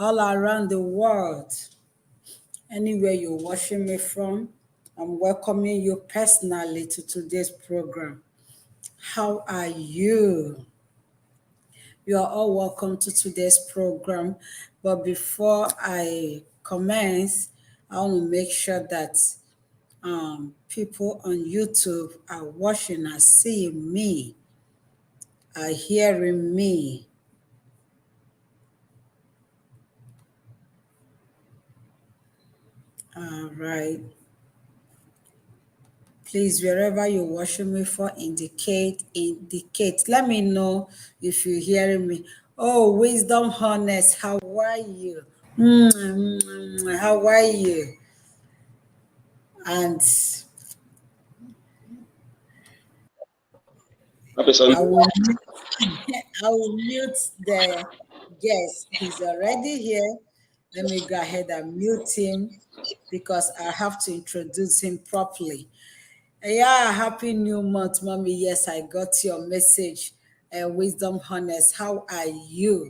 all around the world, anywhere you're watching me from. I'm welcoming you personally to today's program. How are you? You are all welcome to today's program. But before I commence, I want to make sure that people on YouTube are watching, are seeing me, are hearing me. All right. Please, wherever you're watching me for, indicate. Let me know if you're hearing me. Oh, Wisdom Honest, how are you? How are you? And I will, I will mute the guest. He's already here. Let me go ahead and mute him because I have to introduce him properly. Yeah, happy new month, mommy. Yes, I got your message. Wisdom Honest, how are you?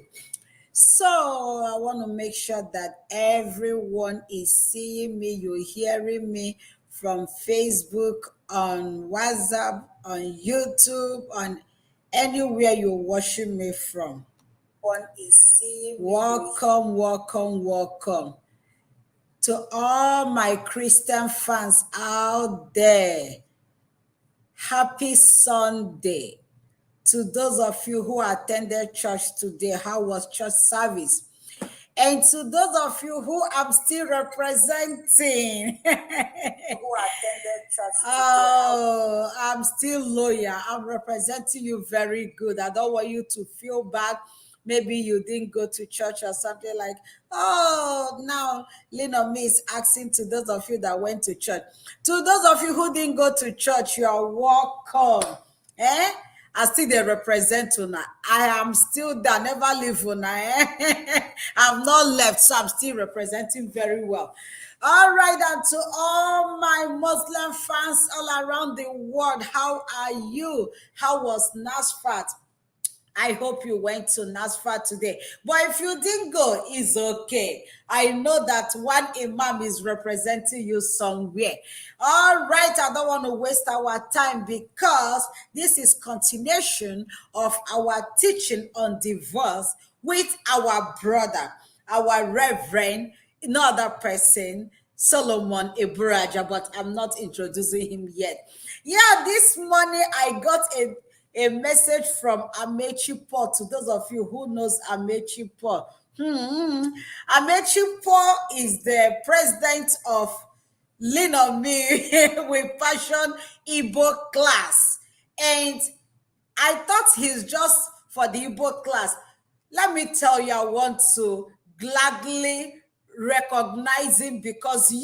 So I want to make sure that everyone is seeing me, you're hearing me from Facebook, on WhatsApp, on YouTube, on anywhere you're watching me from. One is seeing me. Welcome, welcome, welcome to all my Christian fans out there. Happy Sunday. To those of you who attended church today, how was church service? And to those of you who I'm still representing, who attended church today, oh, I'm still loyal. I'm representing you very good. I don't want you to feel bad. Maybe you didn't go to church or something like, oh, now Lena Me is asking to those of you that went to church. To those of you who didn't go to church, you are welcome. I still they represent Una. I am still there, never leave Una. I've not left, so I'm still representing very well. All right, and to all my Muslim fans all around the world, how are you? How was Nasfat? I hope you went to NASFA today. But if you didn't go, it's okay. I know that one imam is representing you somewhere. All right, I don't want to waste our time because this is continuation of our teaching on divorce with our brother, our reverend, another person, Solomon Eburuaja, but I'm not introducing him yet. Yeah, this morning I got a message from Amechi Paul. To those of you who knows Amechi Paul, Amechi Paul is the president of Lean on Me with Passion Igbo class, and I thought he's just for the Igbo class. Let me tell you, I want to gladly recognize him because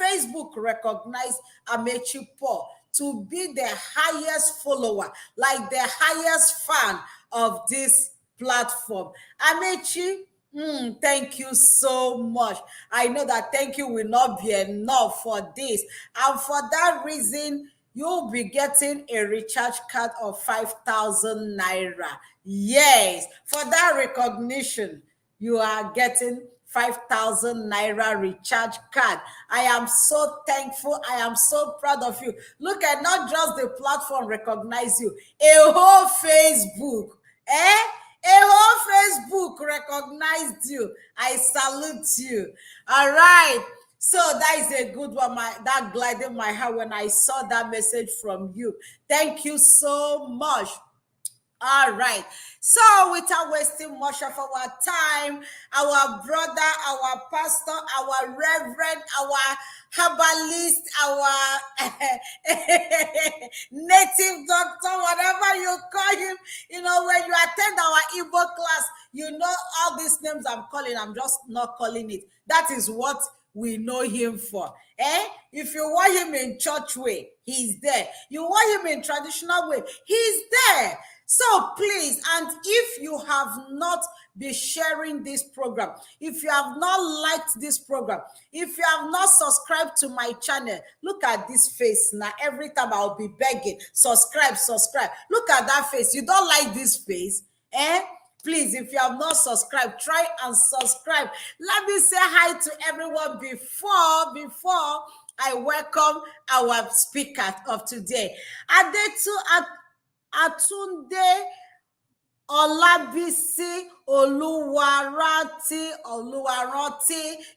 Facebook recognized Amechi Paul to be the highest follower, like the highest fan of this platform. Amechi, thank you so much. I know that thank you will not be enough for this. And for that reason, you'll be getting a recharge card of 5,000 naira. Yes, for that recognition, you are getting 5,000 naira recharge card. I am so thankful. I am so proud of you. Look at not just the platform recognize you, a whole Facebook, a whole Facebook recognized you. I salute you. All right. So that is a good one. That glided my heart when I saw that message from you. Thank you so much. All right. So, without wasting much of our time, our brother, our pastor, our reverend, our herbalist, our native doctor, whatever you call him, when you attend our Igbo class, all these names I'm calling, I'm just not calling it. That is what we know him for. If you want him in church way, he's there. You want him in traditional way, he's there. So please, and if you have not been sharing this program, if you have not liked this program, if you have not subscribed to my channel, look at this face now. Every time I'll be begging, subscribe. Look at that face. You don't like this face? Please, if you have not subscribed, try and subscribe. Let me say hi to everyone before I welcome our speaker of today. Atunde Olabisi Oluwaranti,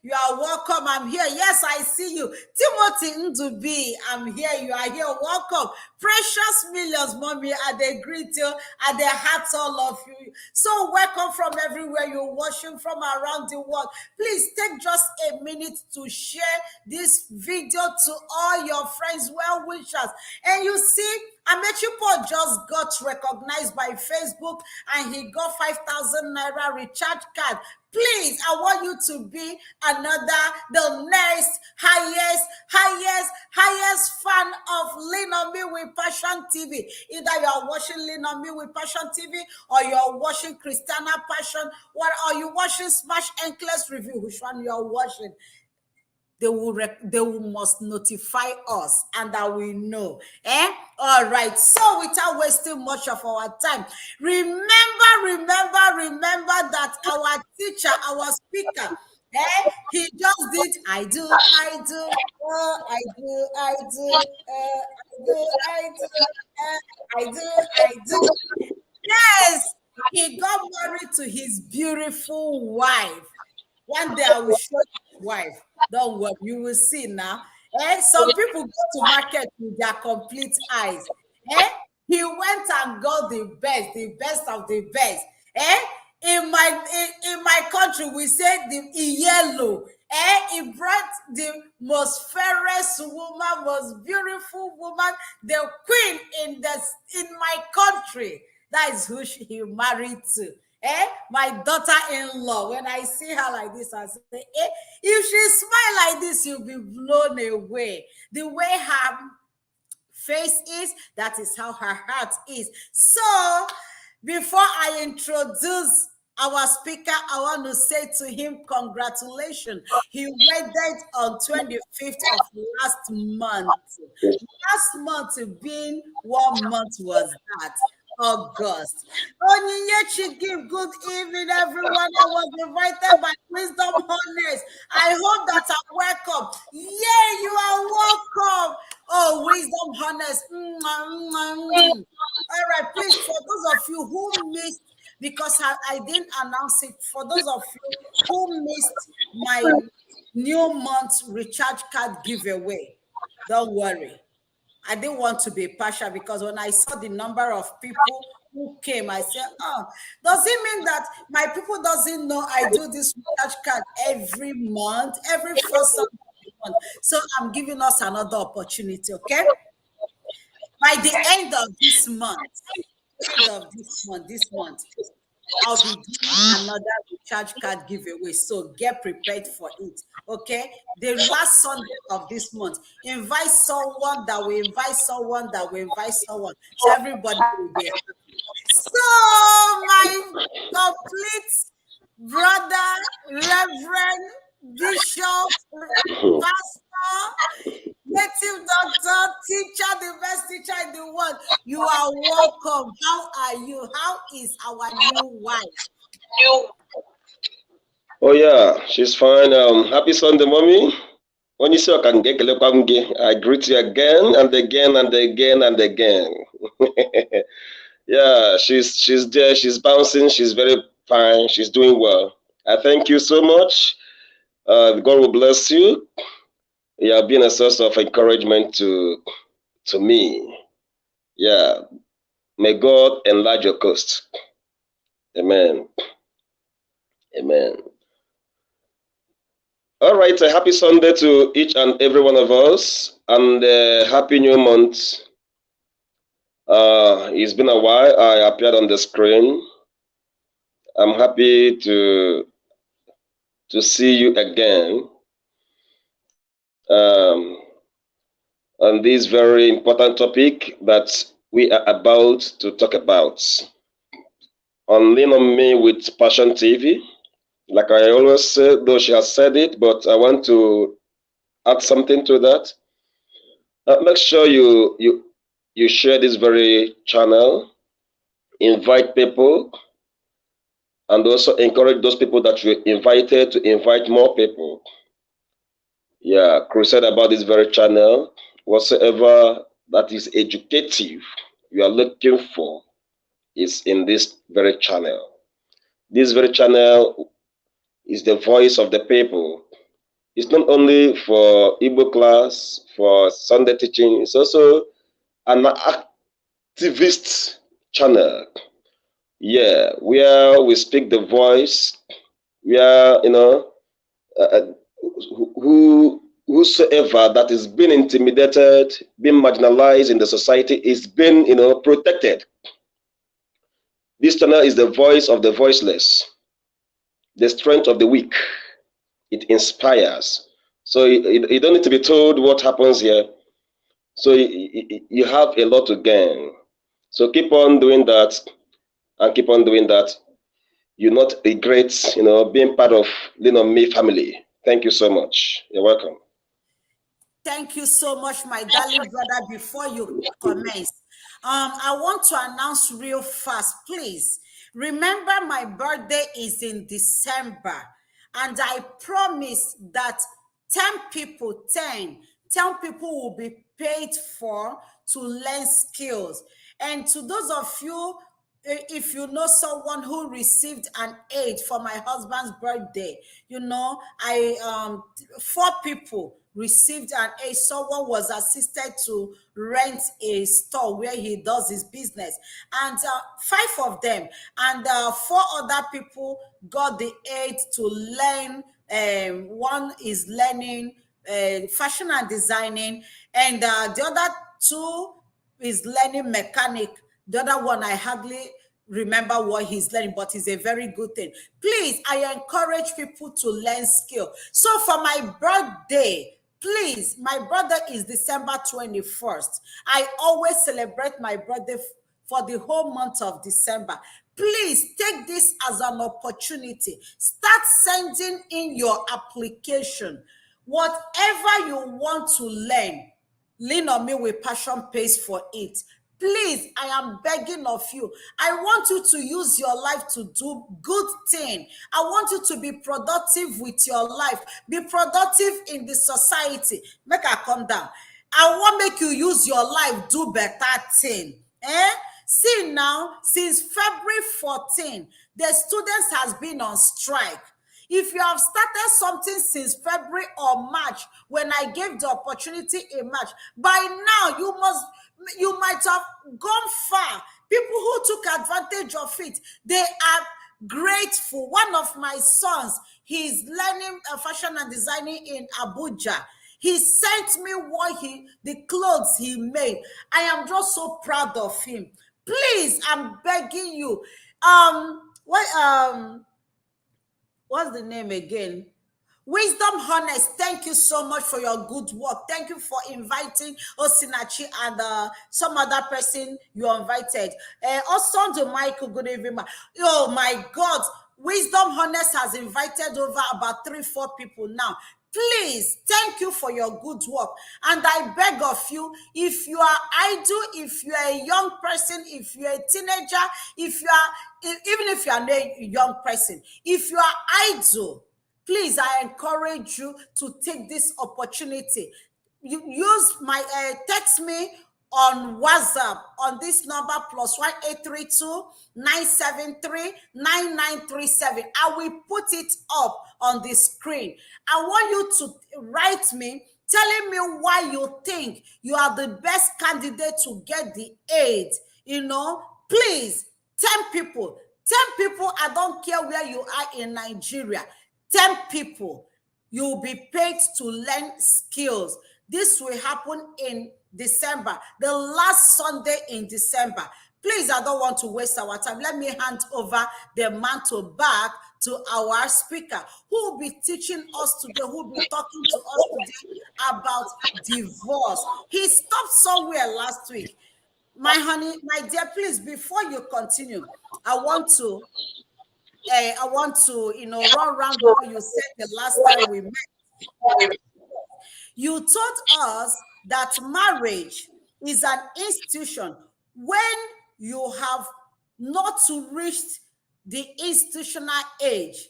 you are welcome. I'm here. Yes, I see you. Timothy Ndubi, I'm here. You are here. Welcome. Precious millions, mommy. And they greet you. And they heart all of you. So welcome from everywhere you're watching from around the world. Please take just a minute to share this video to all your friends, well wishers. And you see, Amechipo just got recognized by Facebook and he got 5,000 naira recharge card. Please, I want you to be the next highest fan of Lean On Me with Passion TV. Either you are watching Lean On Me with Passion TV or you are watching Christiana Passion, or are you watching Smash Entails Review? Which one you are watching? They will must notify us and that we know. All right. So without wasting much of our time, remember that our teacher, our speaker, he just did I do, I do, I do, I do, I do, I do. Yes, he got married to his beautiful wife. One day I will show you his wife. Don't worry, you will see now. Some people go to market with their complete eyes. He went and got the best of the best. In my country, we say the yellow. He brought the most fairest woman, most beautiful woman, the queen in my country. That is who he married to. My daughter-in-law, when I see her like this, I say, if she smile like this, you'll be blown away. The way her face is, that is how her heart is. So, before I introduce our speaker, I want to say to him, congratulations. He wedded on 25th of last month. Last month being, what month was that? August. Onyinyechi give good evening, everyone. I was invited by Wisdom Honest. I hope that I'm welcome. Yeah, you are welcome. Oh, Wisdom Honest. All right, please, for those of you who missed, because I didn't announce it, for those of you who missed my new month recharge card giveaway, don't worry. I didn't want to be partial because when I saw the number of people who came, I said, oh, does it mean that my people doesn't know I do this recharge card every month, every first Sunday of the month? So I'm giving us another opportunity, okay? By the end of this month, I'll be doing another recharge card giveaway. So get prepared for it. Okay. The last Sunday of this month, invite someone that will invite someone that will invite someone. So everybody will be happy. So my complete brother, Reverend, Bishop, Pastor, native doctor, teacher, the best teacher in the world, you are welcome. How are you? How is our new wife? Oh yeah, she's fine. Happy Sunday, mommy. When you say I can get I greet you again and again and again and again. Yeah, she's there. She's bouncing. She's very fine. She's doing well. I thank you so much. God will bless you. You have been a source of encouragement to me. Yeah. May God enlarge your coast. Amen. Amen. All right. A happy Sunday to each and every one of us, and happy new month. It's been a while. I appeared on the screen. I'm happy to see you again. On this very important topic that we are about to talk about on Lean On Me with Passion TV. Like I always say, though she has said it, but I want to add something to that. Make sure you share this very channel, invite people, and also encourage those people that you invited to invite more people. Yeah, crusade about this very channel. Whatsoever that is educative you are looking for is in this very channel. This very channel is the voice of the people. It's not only for Igbo class, for Sunday teaching, it's also an activist channel. Yeah, where we speak the voice, where, whosoever that is being intimidated, being marginalized in the society is being, protected. This channel is the voice of the voiceless, the strength of the weak. It inspires. So you don't need to be told what happens here. So you have a lot to gain. So keep on doing that and keep on doing that. You not regret, being part of Me family. Thank you so much. You're welcome. Thank you so much, my darling brother. Before you commence, I want to announce real fast, please. Remember, my birthday is in December, and I promise that 10 people, 10 people will be paid for to learn skills. And to those of you, if you know someone who received an aid for my husband's birthday, I 4 people received an aid. Someone was assisted to rent a store where he does his business, and 5 of them, and 4 other people got the aid to learn. One is learning fashion and designing, and the other 2 is learning mechanic. The other one, I hardly remember what he's learning, but it's a very good thing. Please, I encourage people to learn skill. So for my birthday, please, my birthday is December 21st. I always celebrate my birthday for the whole month of December. Please take this as an opportunity. Start sending in your application. Whatever you want to learn, Lean on Me with Passion pays for it. Please, I am begging of you. I want you to use your life to do good thing. I want you to be productive with your life. Be productive in the society. Make her come down. I want make you use your life, do better thing. See now, since February 14, the students has been on strike. If you have started something since February or March, when I gave the opportunity in March, by now you might have gone far. People who took advantage of it, they are grateful. One of my sons, he's learning fashion and designing in Abuja. He sent me the clothes he made. I am just so proud of him. Please, I'm begging you. What's the name again? Wisdom Honest, thank you so much for your good work. Thank you for inviting Osinachi and some other person you invited. Also to Michael, good evening. Oh my God, Wisdom Honest has invited over about 3-4 people now. Please, thank you for your good work. And I beg of you, if you are idle, if you are a young person, if you're a teenager, even if you are not a young person, if you are idle, please, I encourage you to take this opportunity. You use my text me on WhatsApp on this number +1-832-973-9937. I will put it up on the screen. I want you to write me telling me why you think you are the best candidate to get the aid. Please, 10 people. 10 people, I don't care where you are in Nigeria. 10 people, you'll be paid to learn skills. This will happen in December, the last Sunday in December. Please, I don't want to waste our time. Let me hand over the mantle back to our speaker, who will be teaching us today, who will be talking to us today about divorce. He stopped somewhere last week. My honey, my dear, please, before you continue, I want to run around what you said the last time we met. You told us that marriage is an institution when you have not reached the institutional age,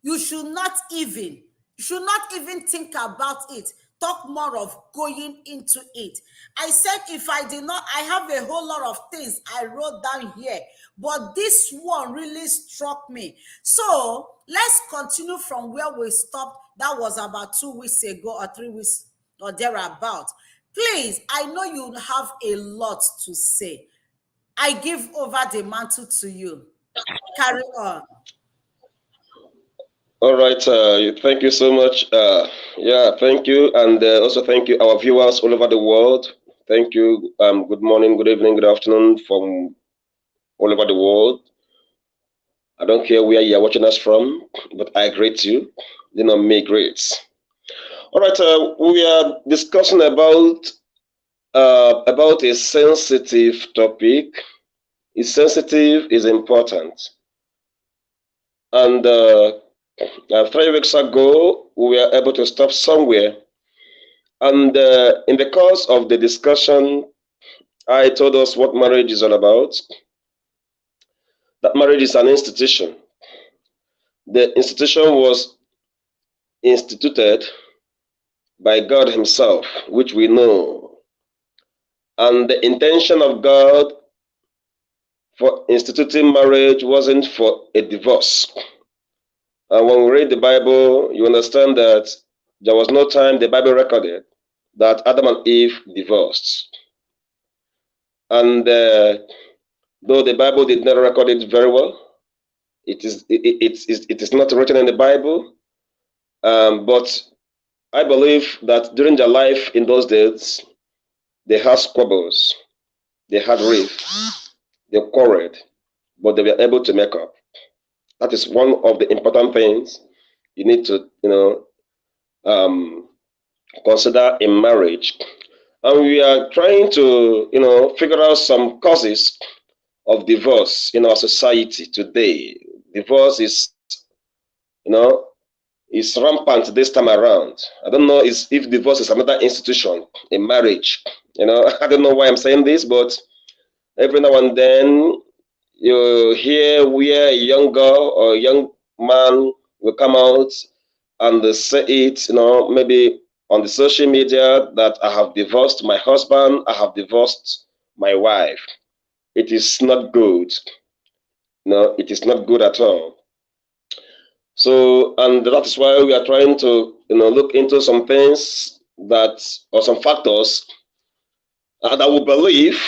you should not even think about it. Talk more of going into it. I said, if I did not, I have a whole lot of things I wrote down here, but this one really struck me. So let's continue from where we stopped. That was about 2 weeks ago or 3 weeks or thereabout. Please, I know you have a lot to say. I give over the mantle to you. Carry on. All right. Thank you so much. Yeah, thank you. And also thank you, our viewers all over the world. Thank you. Good morning, good evening, good afternoon from all over the world. I don't care where you're watching us from, but I greet you. You know, me great. All right. We are discussing about a sensitive topic. It's sensitive, is important. And 3 weeks ago, we were able to stop somewhere. And in the course of the discussion, I told us what marriage is all about. That marriage is an institution. The institution was instituted by God Himself, which we know. And the intention of God for instituting marriage wasn't for a divorce. And when we read the Bible, you understand that there was no time the Bible recorded that Adam and Eve divorced. And though the Bible did not record it very well, it is not written in the Bible. But I believe that during their life in those days, they had squabbles, they had rift, they quarreled, but they were able to make up. That is one of the important things you need to, consider in marriage. And we are trying to, figure out some causes of divorce in our society today. Divorce you know, is rampant this time around. I don't know if divorce is another institution in marriage. I don't know why I'm saying this, but every now and then you hear where a young girl or a young man will come out and say it, maybe on the social media that I have divorced my husband, I have divorced my wife. It is not good. No, it is not good at all. So, and that is why we are trying to, look into some things or some factors that we believe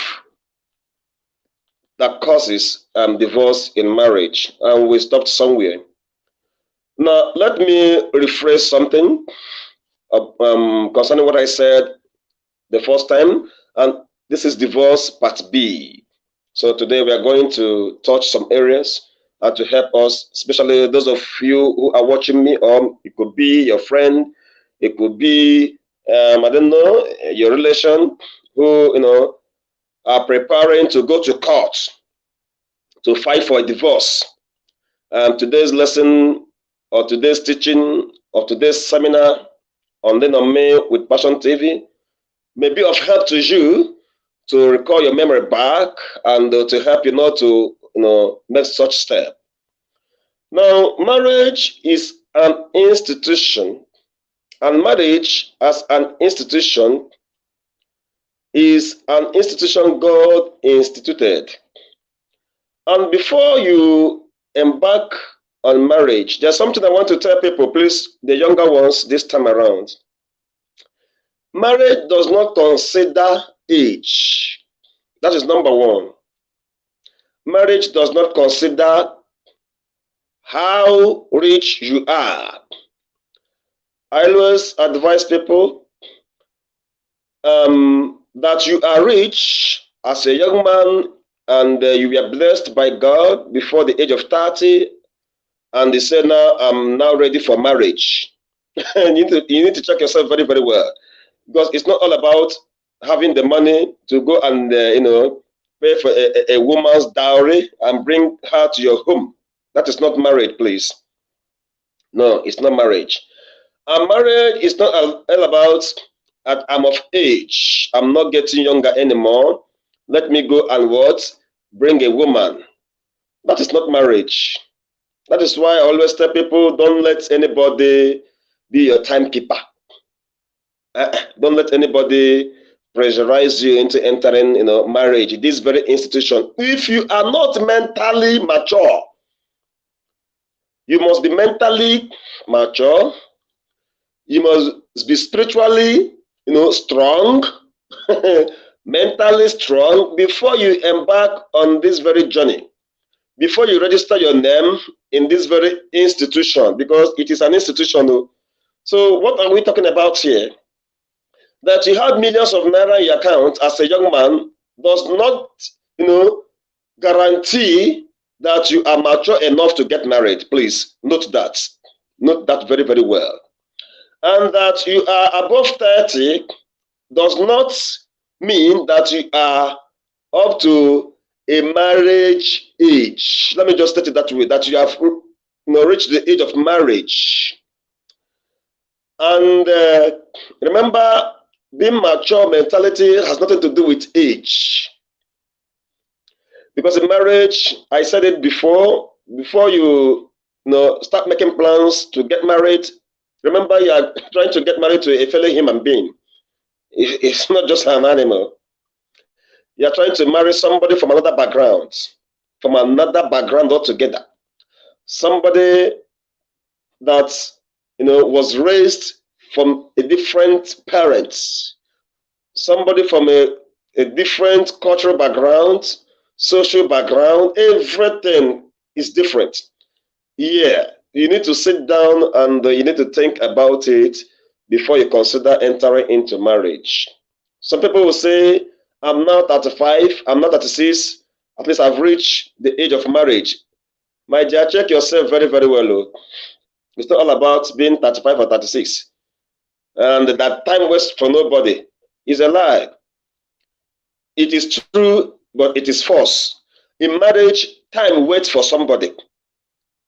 that causes divorce in marriage. And we stopped somewhere. Now, let me rephrase something concerning what I said the first time. And this is divorce part B. So today we are going to touch some areas to help us, especially those of you who are watching me, or it could be your friend, it could be, I don't know, your relation who, are preparing to go to court to fight for a divorce. Today's lesson or today's teaching or today's seminar on Then on Me with Passion TV may be of help to you to recall your memory back and to help you not to make such step. Now, marriage is an institution, and marriage as an institution is an institution God instituted. And before you embark on marriage, there's something I want to tell people, please, the younger ones this time around. Marriage does not consider age. That is number one. Marriage does not consider how rich you are. I always advise people that you are rich as a young man and you were blessed by God before the age of 30, and they say, now I'm now ready for marriage. You need to check yourself very, very well, because it's not all about having the money to go and pay for a woman's dowry and bring her to your home. That is not marriage, please. No, it's not marriage. And marriage is not all about I'm of age, I'm not getting younger anymore. Let me go and what? Bring a woman. That is not marriage. That is why I always tell people, don't let anybody be your timekeeper. Don't let anybody pressurize you into entering, marriage, this very institution. If you are not mentally mature, you must be mentally mature. You must be spiritually, strong, mentally strong before you embark on this very journey. Before you register your name in this very institution, because it is an institution. So what are we talking about here? That you have millions of naira in your account as a young man does not, guarantee that you are mature enough to get married. Please note that. Note that very, very well. And that you are above 30 does not mean that you are up to a marriage age. Let me just state it that way, that you have reached the age of marriage. And remember, being mature mentality has nothing to do with age. Because in marriage, I said it before you, start making plans to get married, remember you are trying to get married to a fellow human being. It's not just an animal. You are trying to marry somebody from another background altogether. Somebody that, was raised from a different parents, somebody from a different cultural background, social background, everything is different. Yeah, you need to sit down and you need to think about it before you consider entering into marriage. Some people will say, I'm now 35, I'm now 36, at least I've reached the age of marriage. My dear, check yourself very, very well. It's not all about being 35 or 36. And that time waits for nobody is a lie. It is true, but it is false. In marriage, time waits for somebody.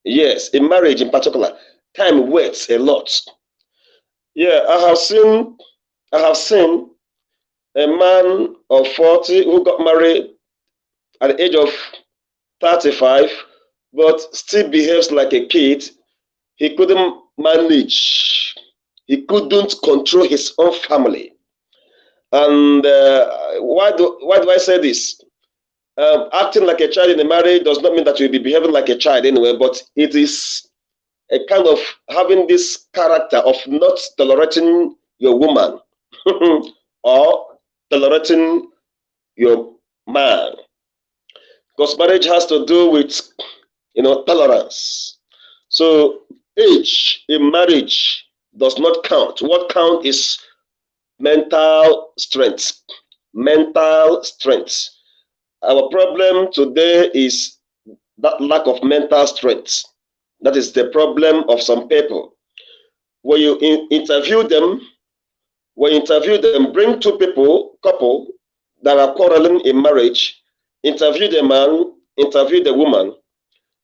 Yes, in marriage in particular, time waits a lot. Yeah, I have seen a man of 40 who got married at the age of 35, but still behaves like a kid. He couldn't manage. He couldn't control his own family. And why do I say this? Acting like a child in a marriage does not mean that you'll be behaving like a child anyway, but it is a kind of having this character of not tolerating your woman or tolerating your man. Because marriage has to do with, tolerance. So age in marriage does not count. What counts is mental strength. Mental strength. Our problem today is that lack of mental strength. That is the problem of some people. When you interview them, bring two couple that are quarreling in marriage, interview the man, interview the woman,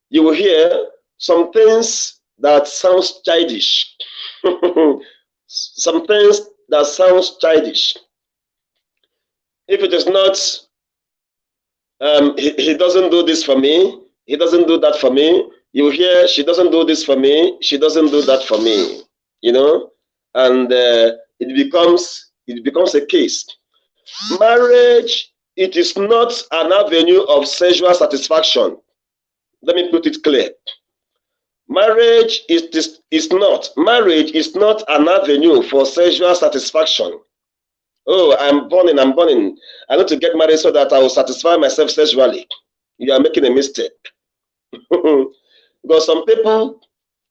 you will hear some things that sounds childish. Some things that sounds childish. If it is not, he doesn't do this for me, he doesn't do that for me, you hear, she doesn't do this for me, she doesn't do that for me, and it becomes a case. Marriage, it is not an avenue of sexual satisfaction. Let me put it clear. Marriage is not an avenue for sexual satisfaction. Oh, I'm burning. I need to get married so that I will satisfy myself sexually. You are making a mistake. Because some people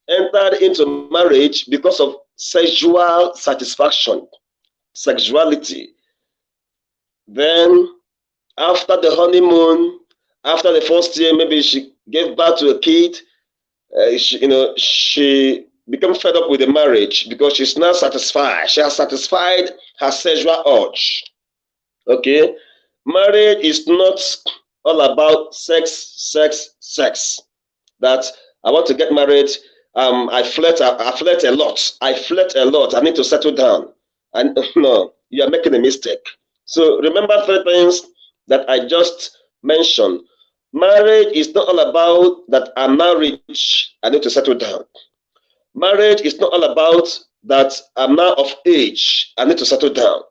entered into marriage because of sexual satisfaction, sexuality. Then, after the honeymoon, after the first year, maybe she gave birth to a kid. She became fed up with the marriage because she's not satisfied. She has satisfied her sexual urge. Okay, marriage is not all about sex. That I want to get married. I flirt a lot. I need to settle down. And no, you are making a mistake. So remember three things that I just mentioned. Marriage is not all about that I'm now rich, I need to settle down. Marriage is not all about that I'm now of age, I need to settle down.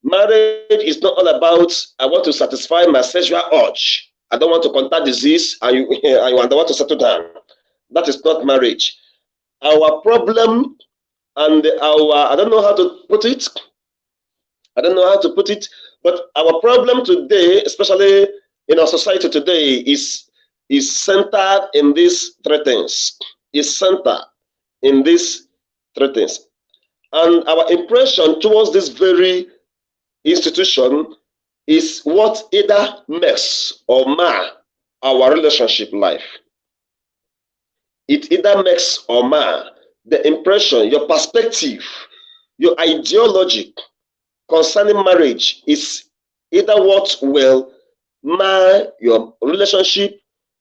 Marriage is not all about I want to satisfy my sexual urge. I don't want to contact disease and you, and you want to settle down. That is not marriage. Our problem and our, I don't know how to put it, I don't know how to put it, but our problem today, especially in our society today, is centered in these three things. Is centered in these three things. And our impression towards this very institution is what either makes or mar our relationship life. It either makes or mar the impression, your perspective, your ideology concerning marriage is either what will mar your relationship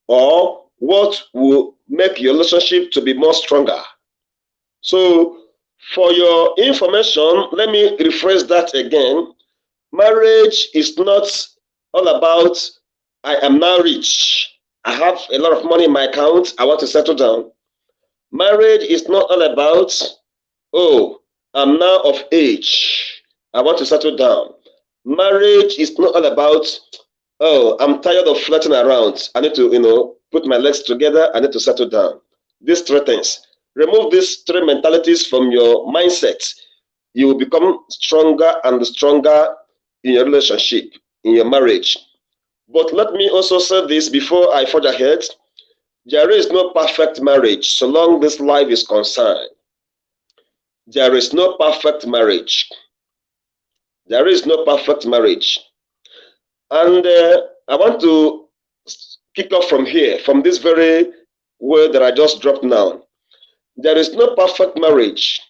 or what will make your relationship to be more stronger. So, for your information, let me rephrase that again. Marriage is not all about I am now rich. I have a lot of money in my account. I want to settle down. Marriage is not all about, oh, I'm now of age. I want to settle down. Marriage is not all about, oh, I'm tired of flirting around. I need to, put my legs together. I need to settle down. These three things. Remove these three mentalities from your mindset. You will become stronger and stronger in your relationship, in your marriage. But let me also say this before I further ahead. There is no perfect marriage so long this life is concerned. There is no perfect marriage. There is no perfect marriage. And I want to kick off from here, from this very word that I just dropped now. There is no perfect marriage.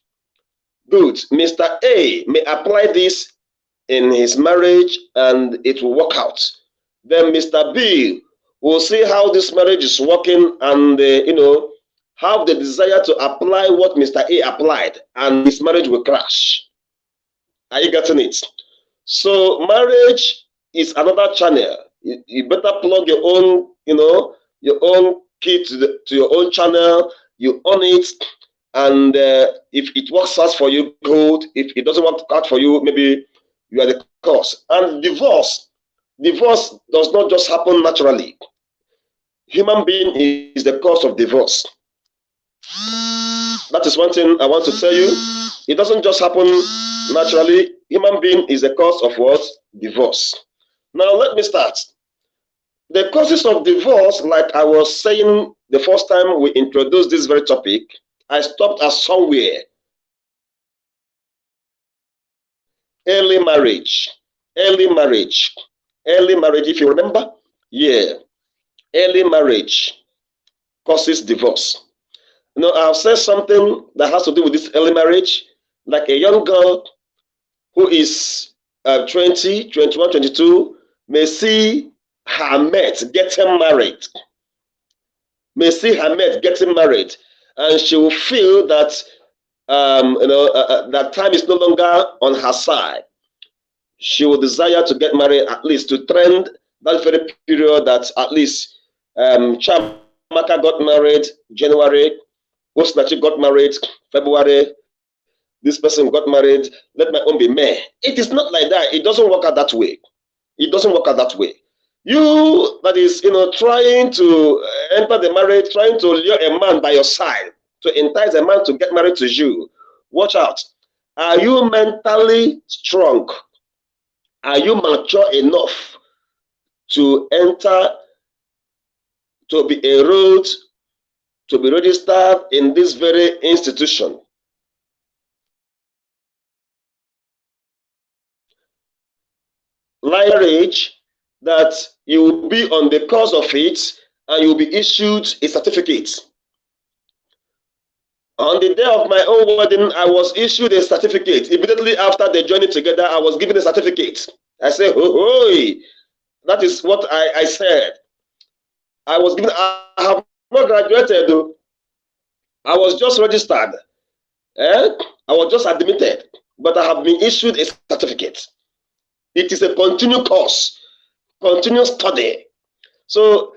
Good. Mr. A may apply this in his marriage and it will work out. Then Mr. B will see how this marriage is working and, have the desire to apply what Mr. A applied and his marriage will crash. Are you getting it? So marriage is another channel. You better plug your own, your own key to your own channel. You own it. And if it works out for you, good. If it doesn't work out for you, maybe you are the cause. And divorce does not just happen naturally. Human being is the cause of divorce. That is one thing I want to tell you. It doesn't just happen naturally. Human being is the cause of what? Divorce. Now let me start. The causes of divorce, like I was saying the first time we introduced this very topic, I stopped at somewhere. Early marriage. Early marriage. Early marriage, if you remember. Yeah. Early marriage causes divorce. I've said something that has to do with this early marriage, like a young girl who is 20, 21, 22, may see her mate getting married. May see her mate getting married, and she will feel that that time is no longer on her side. She will desire to get married, at least to trend that very period that at least Chamaka got married January, Osnachi got married February, this person got married, let my own be May. It is not like that. It doesn't work out that way. It doesn't work out that way. You that is, trying to enter the marriage, trying to lure a man by your side, to entice a man to get married to you. Watch out. Are you mentally strong? Are you mature enough to enter, to be enrolled, to be registered in this very institution? Marriage that you will be on the course of it and you'll be issued a certificate. On the day of my own wedding, I was issued a certificate. Immediately after the journey together, I was given a certificate. I said, oh, that is what I said. I was given, I have not graduated though. I was just registered. I was just admitted, but I have been issued a certificate. It is a continued course, continuous study. So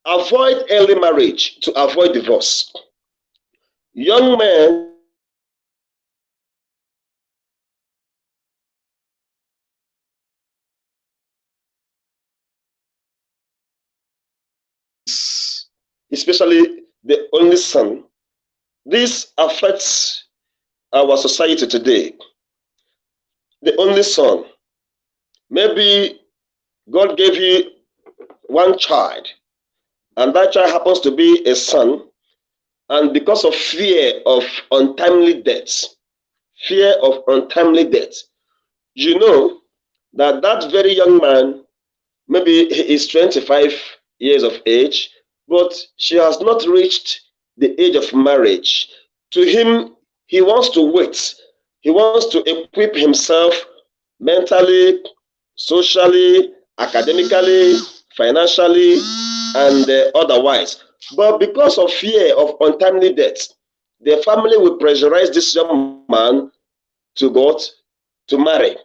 avoid early marriage to avoid divorce. Young men especially the only son. This affects our society today. The only son. Maybe God gave you one child, and that child happens to be a son, and because of fear of untimely death, you know that that very young man, maybe he is 25 years of age, but she has not reached the age of marriage. To him, he wants to wait. He wants to equip himself mentally, socially, academically, financially, and otherwise. But because of fear of untimely death, the family will pressurize this young man to to marry.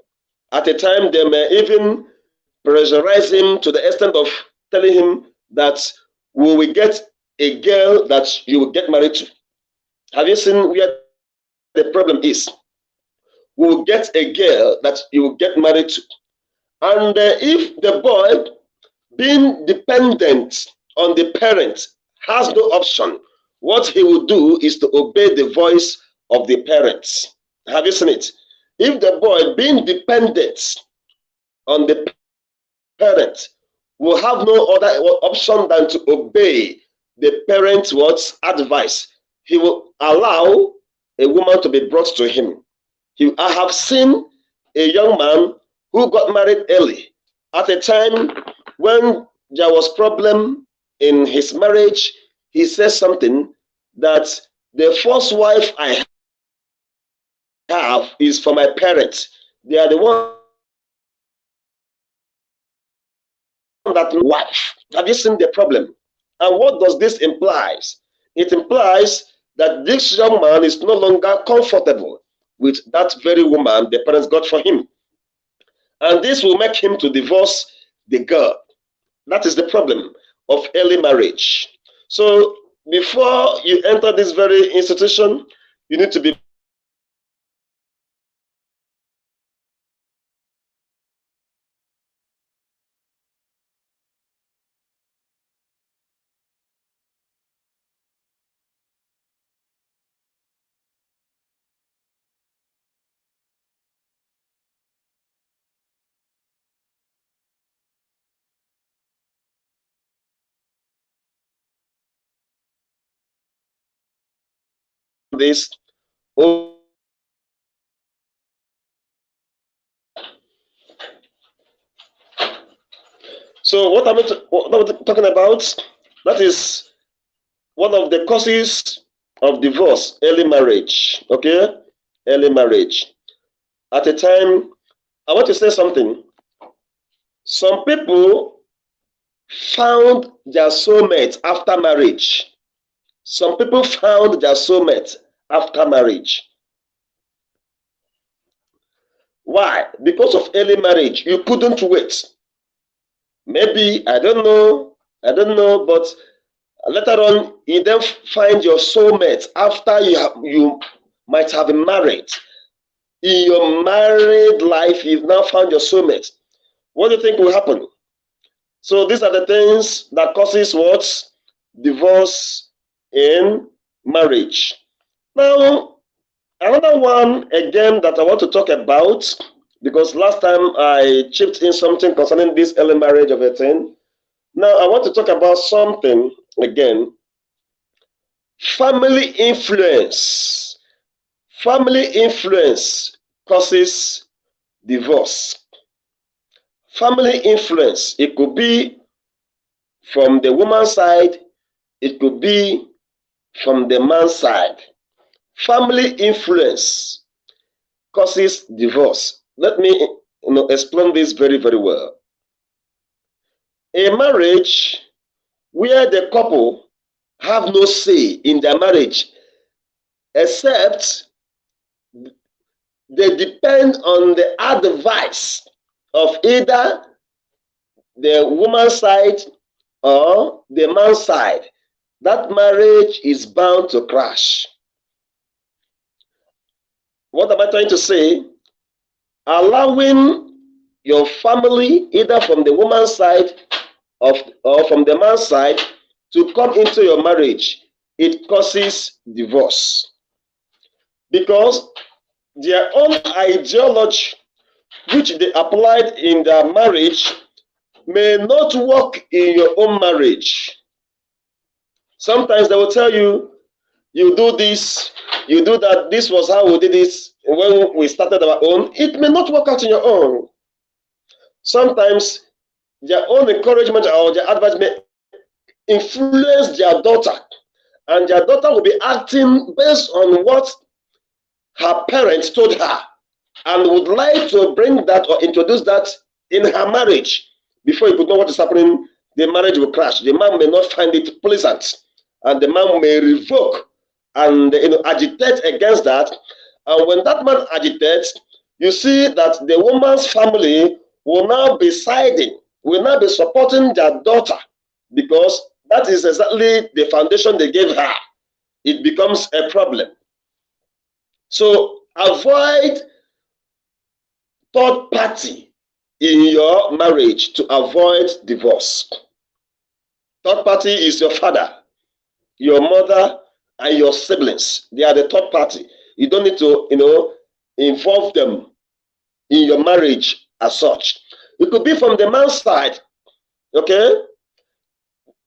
At a time, they may even pressurize him to the extent of telling him that we will get a girl that you will get married to. Have you seen where the problem is? We will get a girl that you will get married to. And if the boy, being dependent on the parent, has no option, what he will do is to obey the voice of the parents. Have you seen it? If the boy, being dependent on the parent, will have no other option than to obey the parents' advice, he will allow a woman to be brought to him. I have seen a young man who got married early at a time when there was problem in his marriage. He says something that the first wife I have is for my parents. They are the ones that know me. I am the wife. Have you seen the problem? And what does this imply? It implies that this young man is no longer comfortable with that very woman the parents got for him. And this will make him to divorce the girl. That is the problem of early marriage. So before you enter this very institution, you need to be very careful. This so what am I talking about? That is one of the causes of divorce, early marriage. Okay? Early marriage. At a time, I want to say something. Some people found their soulmate after marriage. Some people found their soulmate after marriage. Why? Because of early marriage. You couldn't wait. Maybe, I don't know, but later on, you then find your soulmate after you might have been married. In your married life, you've now found your soulmate. What do you think will happen? So these are the things that causes what? Divorce in marriage. Now, another one again that I want to talk about, because last time I chipped in something concerning this early marriage of a thing. Now I want to talk about something again. Family influence. Family influence causes divorce. Family influence, it could be from the woman's side, it could be from the man's side. Family influence causes divorce. Let me explain this very, very well. A marriage where the couple have no say in their marriage except they depend on the advice of either the woman's side or the man's side, that marriage is bound to crash. What am I trying to say? Allowing your family, either from the woman's side of, or from the man's side, to come into your marriage, it causes divorce. Because their own ideology, which they applied in their marriage, may not work in your own marriage. Sometimes they will tell you, you do this, you do that, this was how we did this when we started our own. It may not work out in your own. Sometimes their own encouragement or their advice may influence their daughter, and their daughter will be acting based on what her parents told her and would like to bring that or introduce that in her marriage. Before you could know what is happening, the marriage will crash. The man may not find it pleasant, and the man may revoke and agitate against that. And when that man agitates, you see that the woman's family will now be siding, will now be supporting their daughter, because that is exactly the foundation they gave her. It becomes a problem. So avoid third party in your marriage to avoid divorce. Third party is your father, your mother, and your siblings. They are the third party. You don't need to, involve them in your marriage as such. It could be from the man's side, okay?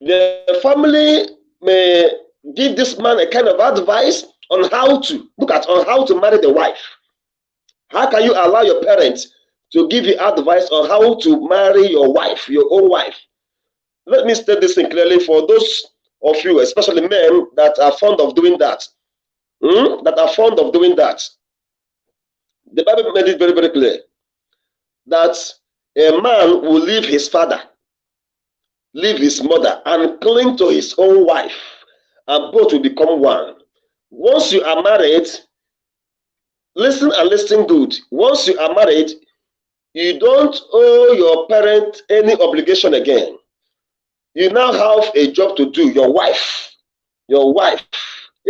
The family may give this man a kind of advice on how to marry the wife. How can you allow your parents to give you advice on how to marry your wife, your own wife? Let me state this thing clearly for those of you, especially men, that are fond of doing that. That are fond of doing that. The Bible made it very, very clear that a man will leave his father, leave his mother, and cling to his own wife, and both will become one. Once you are married, listen and listen good. Once you are married, you don't owe your parent any obligation again. You now have a job to do. Your wife,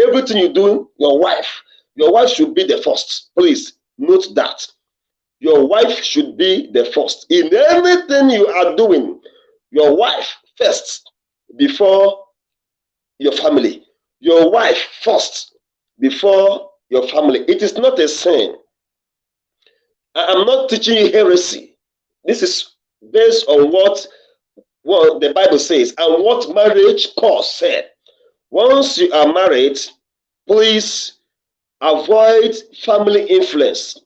everything you do, your wife should be the first. Please note that. Your wife should be the first. In anything you are doing, your wife first before your family. Your wife first before your family. It is not a sin. I am not teaching you heresy. This is based on what the Bible says and what marriage Paul said. Once you are married, please avoid family influence.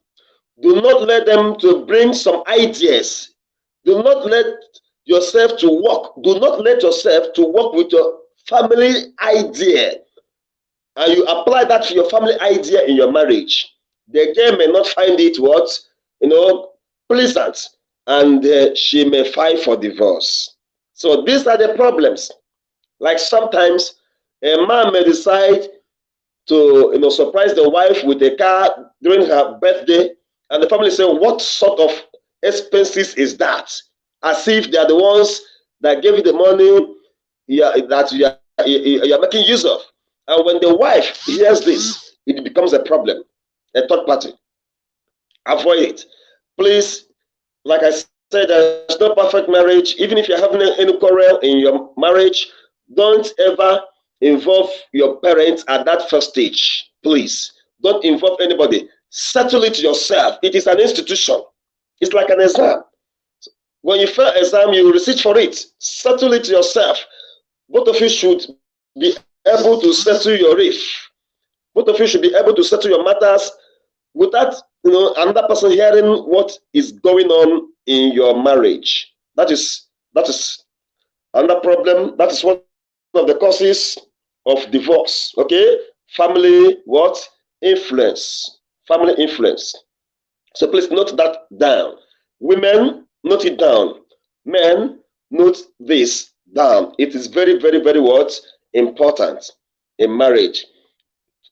Do not let them to bring some ideas. Do not let yourself to work. Do not let yourself to work with your family idea, and you apply that to your family idea in your marriage. The girl may not find it pleasant, and she may file for divorce. So these are the problems. Like sometimes a man may decide to surprise the wife with a car during her birthday, and the family say, what sort of expenses is that? As if they are the ones that gave you the money that you are making use of. And when the wife hears this, it becomes a problem, a third party. Avoid it. Please, like I said, there's no perfect marriage. Even if you're having any quarrel in your marriage, don't ever involve your parents at that first stage. Please, don't involve anybody. Settle it yourself. It is an institution. It's like an exam. When you fail exam, you receive for it. Settle it yourself. Both of you should be able to settle your riff. Both of you should be able to settle your matters without another person hearing what is going on in your marriage. That is another problem. That is one of the causes of divorce. Okay, family influence. Family influence. So please note that down. Women, note it down. Men, note this down. It is very, very, very important in marriage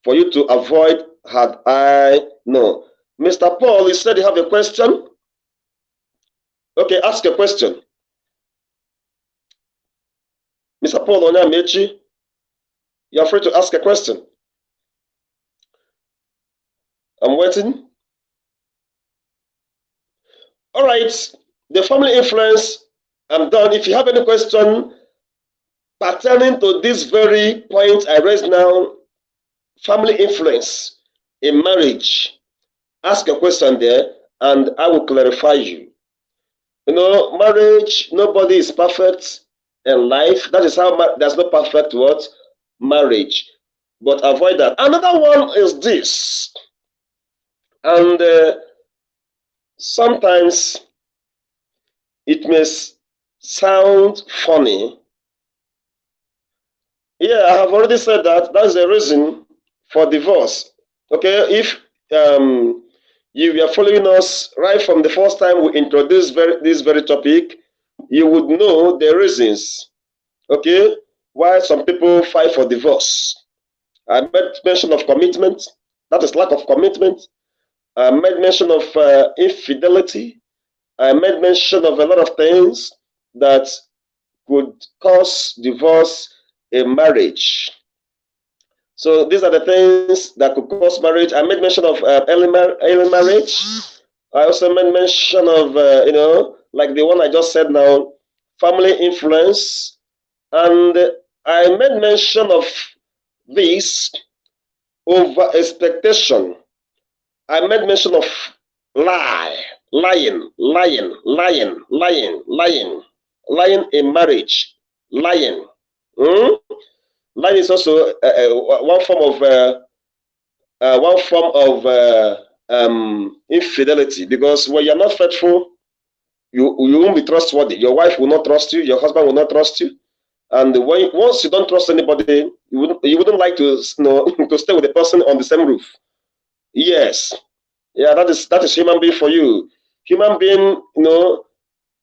for you to avoid. Had I know, Mr. Paul, you said you have a question. Okay, ask a question. Mr. Paul Onyamechi, you're free to ask a question. I'm waiting. All right, the family influence, I'm done. If you have any question pertaining to this very point I raised now, family influence in marriage, ask a question there and I will clarify you. You know, marriage, nobody is perfect in life. That is how there's no perfect what? Marriage. But avoid that. Another one is this. And sometimes it may sound funny. Yeah, I have already said that. That's the reason for divorce. Okay, if you were following us right from the first time we introduced this very topic, you would know the reasons, okay, why some people fight for divorce. I made mention of commitment, that is lack of commitment. I made mention of infidelity. I made mention of a lot of things that could cause divorce in marriage. So these are the things that could cause marriage. I made mention of early marriage. I also made mention of, like the one I just said now, family influence. And I made mention of this over expectation. I made mention of lying in marriage, lying. Hmm? Lying is also one form of infidelity, because when you're not faithful, you won't be trustworthy. Your wife will not trust you. Your husband will not trust you. And once you don't trust anybody, you wouldn't like to to stay with the person on the same roof. Yes, yeah, that is human being for you. Human being,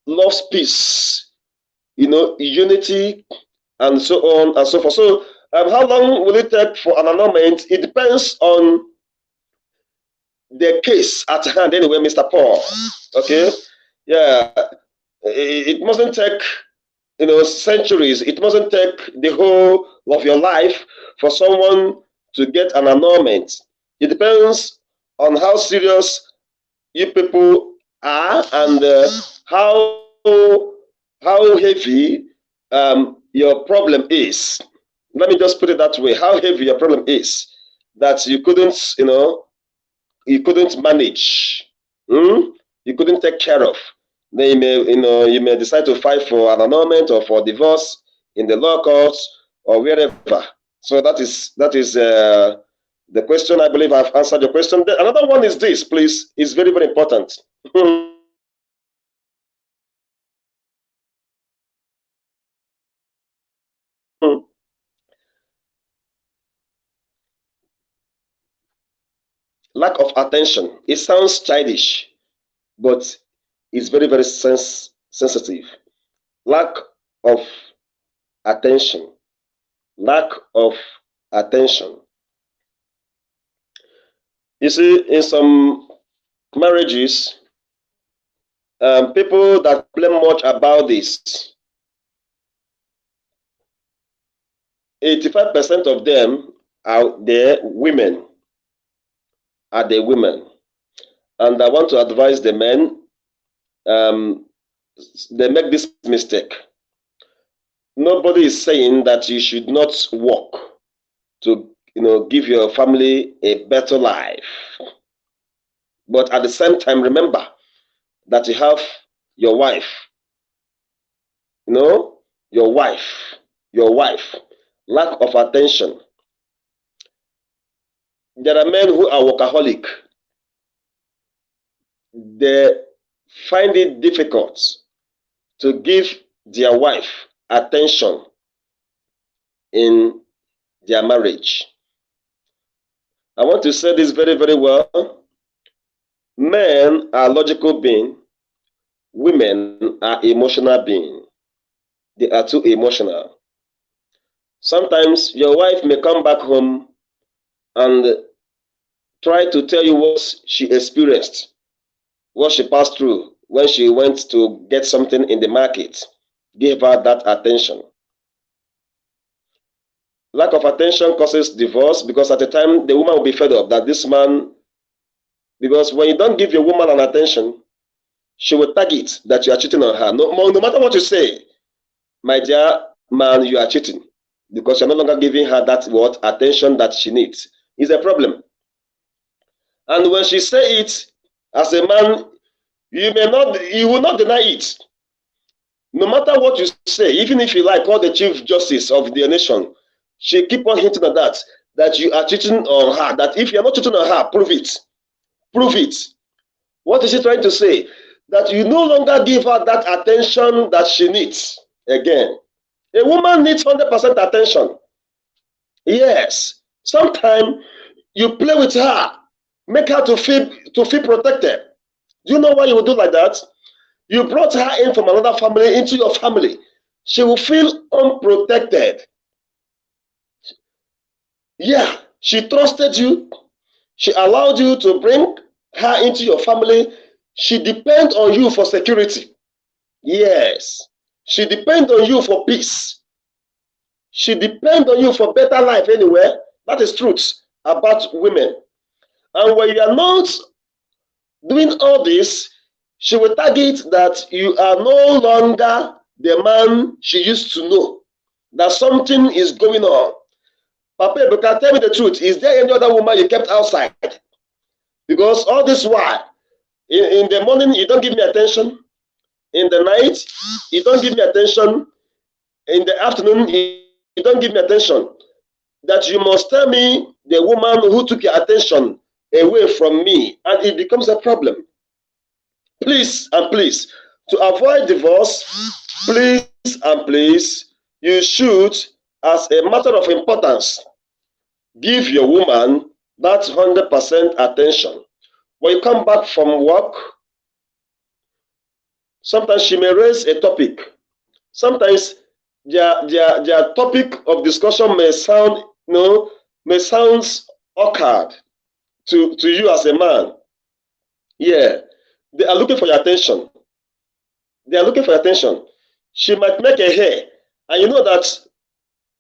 loves peace, unity, and so on and so forth. So, how long will it take for an annulment? It depends on the case at hand, anyway, Mr. Paul. Okay, yeah, it mustn't take centuries. It mustn't take the whole of your life for someone to get an annulment. It depends on how serious you people are and how heavy your problem is. Let me just put it that way: how heavy your problem is that you couldn't manage, you couldn't take care of. Then you may decide to fight for an annulment or for divorce in the law courts or wherever. So that is the question. I believe I've answered your question. Another one is this, please. It's very, very important. Lack of attention. It sounds childish, but it's very, very sensitive. Lack of attention. Lack of attention. You see, in some marriages, people that complain much about this, 85% of them are the women. Are the women. And I want to advise the men, they make this mistake. Nobody is saying that you should not work to give your family a better life. But at the same time, remember that you have your wife. Your wife. Lack of attention. There are men who are workaholic. They find it difficult to give their wife attention in their marriage. I want to say this very, very well. Men are logical beings. Women are emotional beings. They are too emotional. Sometimes your wife may come back home and try to tell you what she experienced, what she passed through when she went to get something in the market. Give her that attention. Lack of attention causes divorce because at the time the woman will be fed up that this man, because when you don't give your woman an attention, she will target that you are cheating on her. No matter what you say, my dear man, you are cheating because you're no longer giving her that what attention that she needs. It's a problem. And when she say it, as a man, you will not deny it. No matter what you say, even if you like call the Chief Justice of the nation, she keep on hinting at that you are cheating on her. That if you're not cheating on her, prove it. Prove it. What is she trying to say? That you no longer give her that attention that she needs. Again, a woman needs 100% attention. Yes. Sometimes you play with her, make her to feel protected. Do you know why you would do like that? You brought her in from another family into your family. She will feel unprotected. Yeah, she trusted you. She allowed you to bring her into your family. She depends on you for security. Yes. She depends on you for peace. She depends on you for better life anywhere. That is truth about women. And when you are not doing all this, she will target that you are no longer the man she used to know, that something is going on. Papa, you can tell me the truth. Is there any other woman you kept outside? Because all this while, in the morning, you don't give me attention. In the night, you don't give me attention. In the afternoon, you don't give me attention. That you must tell me the woman who took your attention away from me, and it becomes a problem. Please and please, to avoid divorce, please and please, you should, as a matter of importance, give your woman that 100% attention. When you come back from work, sometimes she may raise a topic. Sometimes their topic of discussion may sound, may sound awkward to you as a man. Yeah, they are looking for your attention. They are looking for your attention. She might make a hair, and you know that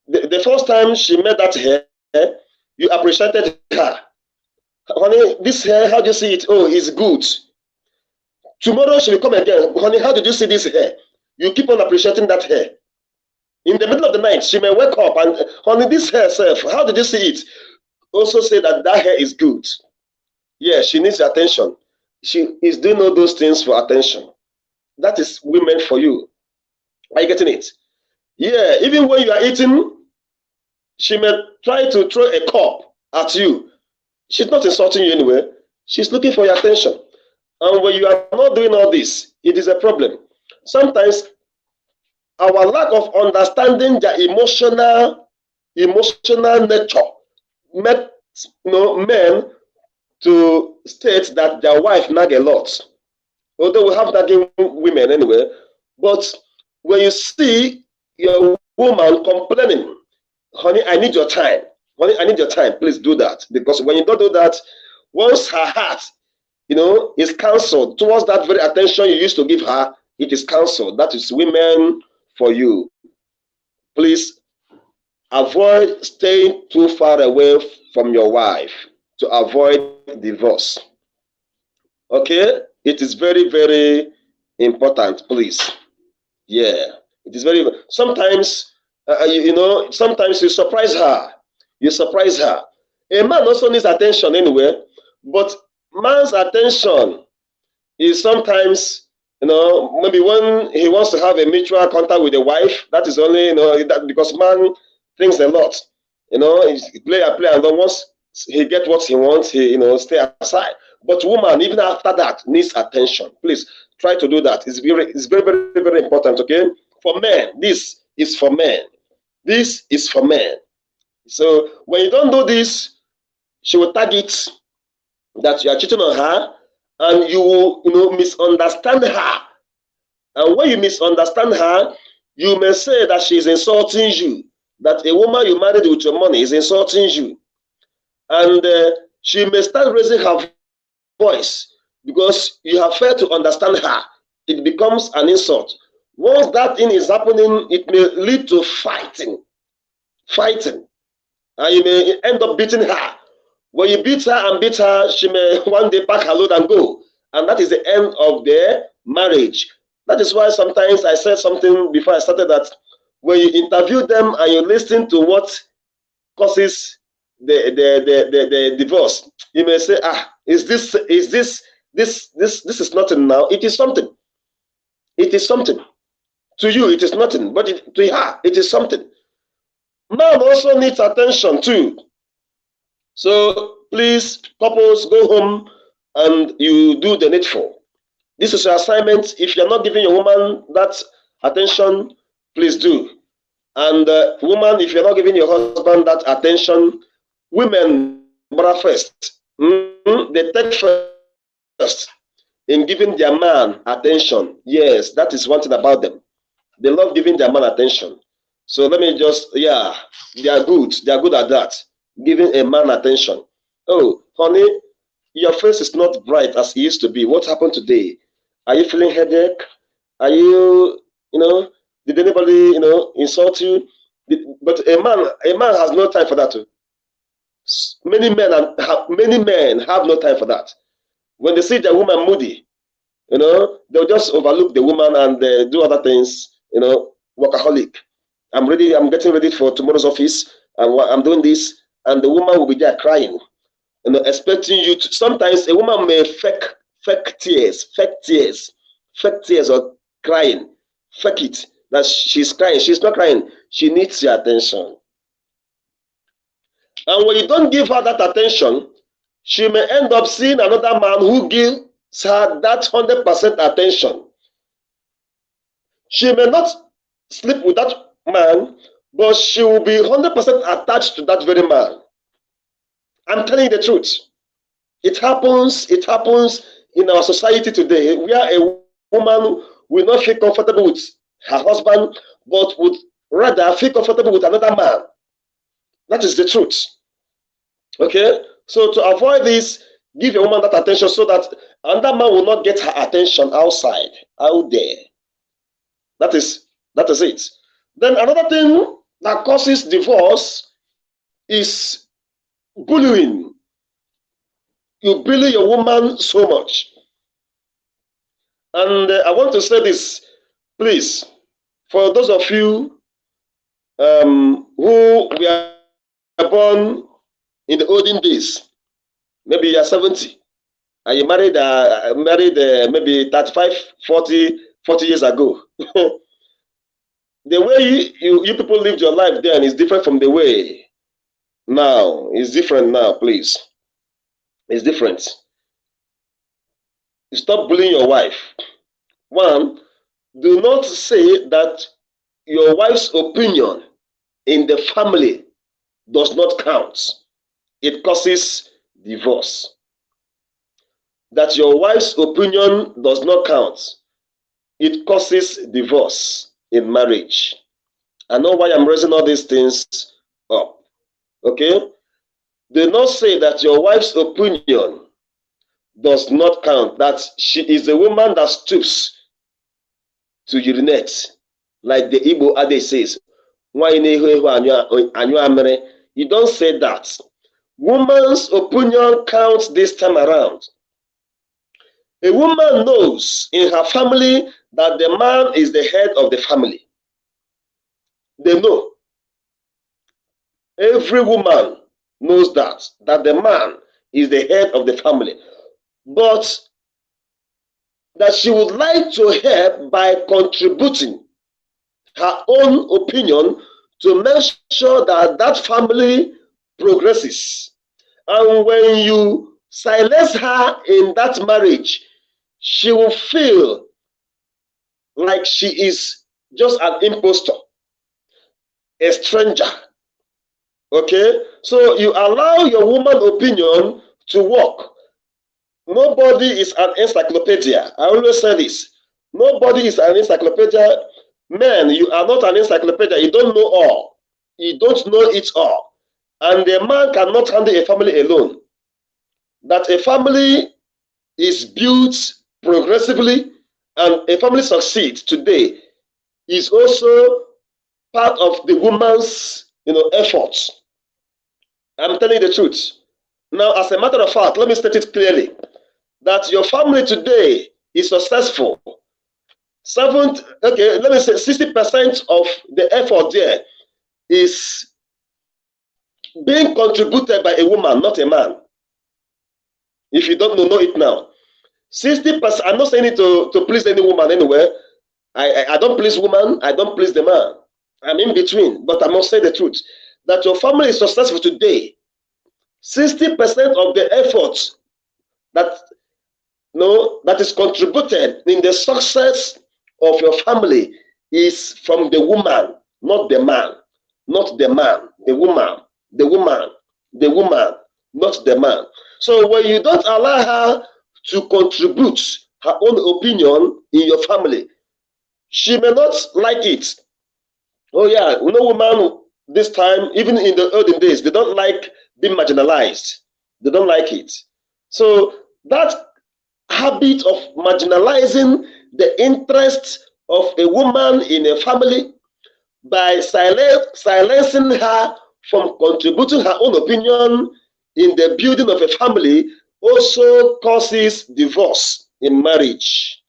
the first time she made that hair, you appreciated her. Honey, this hair, how do you see it? Oh, it's good. Tomorrow she will come again. Honey, how did you see this hair? You keep on appreciating that hair. In the middle of the night, she may wake up and, honey, this hair self, how did you see it? Also say that hair is good. Yeah, she needs attention. She is doing all those things for attention. That is women for you. Are you getting it? Yeah, even when you are eating, she may try to throw a cup at you. She's not insulting you anyway. She's looking for your attention. And when you are not doing all this, it is a problem. Sometimes our lack of understanding their emotional nature makes men to state that their wife nag a lot. Although we have nagging women anyway, but when you see your woman complaining, honey, I need your time. Honey, I need your time. Please do that. Because when you don't do that, once her heart, is cancelled towards that very attention you used to give her, it is cancelled. That is women for you. Please avoid staying too far away from your wife to avoid divorce. Okay? It is very, very important, please. Yeah. It is very, sometimes, sometimes you surprise her. You surprise her. A man also needs attention anyway, but man's attention is sometimes, maybe when he wants to have a mutual contact with the wife, that is only, that because man thinks a lot. He play, and then once he gets what he wants, he, stay aside. But woman, even after that, needs attention. Please try to do that. It's very, very, very important, okay? For men, this is for men. This is for men. So when you don't do this, she will target that you are cheating on her, and you will, misunderstand her. And when you misunderstand her, you may say that she is insulting you, that a woman you married with your money is insulting you. And she may start raising her voice because you have failed to understand her. It becomes an insult. Once that thing is happening, it may lead to fighting. Fighting. and you may end up beating her. When you beat her and beat her, she may one day pack her load and go. And that is the end of their marriage. That is why sometimes I said something before I started that when you interview them and you listen to what causes the divorce, you may say, this is nothing now. It is something. It is something. To you, it is nothing, but to her, it is something. Man also needs attention too. So please, couples, go home and you do the needful. This is your assignment. If you're not giving your woman that attention, please do. And woman, if you're not giving your husband that attention, women, brother first. They take first in giving their man attention. Yes, that is one thing about them. They love giving their man attention. So let me just, yeah, they are good. They are good at that. Giving a man attention. Oh, honey, your face is not bright as it used to be. What happened today? Are you feeling headache? Are you, did anybody, insult you? But a man has no time for that too. Many men have no time for that. When they see their woman moody, they'll just overlook the woman and do other things. Workaholic. I'm ready. I'm getting ready for tomorrow's office, and I'm doing this, and the woman will be there crying, expecting you to. Sometimes a woman may fake tears or crying, fake it that she's crying. She's not crying. She needs your attention. And when you don't give her that attention, she may end up seeing another man who gives her that 100% attention. She may not sleep with that man, but she will be 100% attached to that very man. I'm telling you the truth. It happens in our society today, where a woman will not feel comfortable with her husband, but would rather feel comfortable with another man. That is the truth. Okay? So to avoid this, give your woman that attention so that another man will not get her attention outside, out there. That is it. Then another thing that causes divorce is bullying. You bully your woman so much. And I want to say this, please, for those of you who were born in the olden days, maybe you're 70, and you married maybe 35, 40 years ago. The way you people lived your life then is different from the way now. It's different now, please. It's different. Stop bullying your wife. One, do not say that your wife's opinion in the family does not count. It causes divorce. That your wife's opinion does not count. It causes divorce in marriage. I know why I'm raising all these things up. Okay? Do not say that your wife's opinion does not count, that she is a woman that stoops to urinate, like the Igbo adage says. You don't say that. Woman's opinion counts this time around. A woman knows in her family that the man is the head of the family. They know. Every woman knows that the man is the head of the family. But that she would like to help by contributing her own opinion to make sure that that family progresses. And when you silence her in that marriage, she will feel like she is just an impostor, a stranger. Okay? So you allow your woman opinion to work. Nobody is an encyclopedia. I always say this. Nobody is an encyclopedia. Man, you are not an encyclopedia. You don't know all. You don't know it all. And a man cannot handle a family alone. That a family is built progressively and a family succeeds today is also part of the woman's efforts. I'm telling you the truth. Now, as a matter of fact, let me state it clearly that your family today is successful. Okay, let me say 60% of the effort there is being contributed by a woman, not a man. If you don't know it now. 60%, I'm not saying it to please any woman anywhere. I don't please woman, I don't please the man. I'm in between, but I must say the truth. That your family is successful today. 60% of the effort that that is contributed in the success of your family is from the woman, not the man, not the man, the woman, the woman, the woman, not the man. So when you don't allow her to contribute her own opinion in your family, she may not like it. Oh yeah, woman this time, even in the olden days, they don't like being marginalized. They don't like it. So that habit of marginalizing the interest of a woman in a family by silencing her from contributing her own opinion in the building of a family also causes divorce in marriage.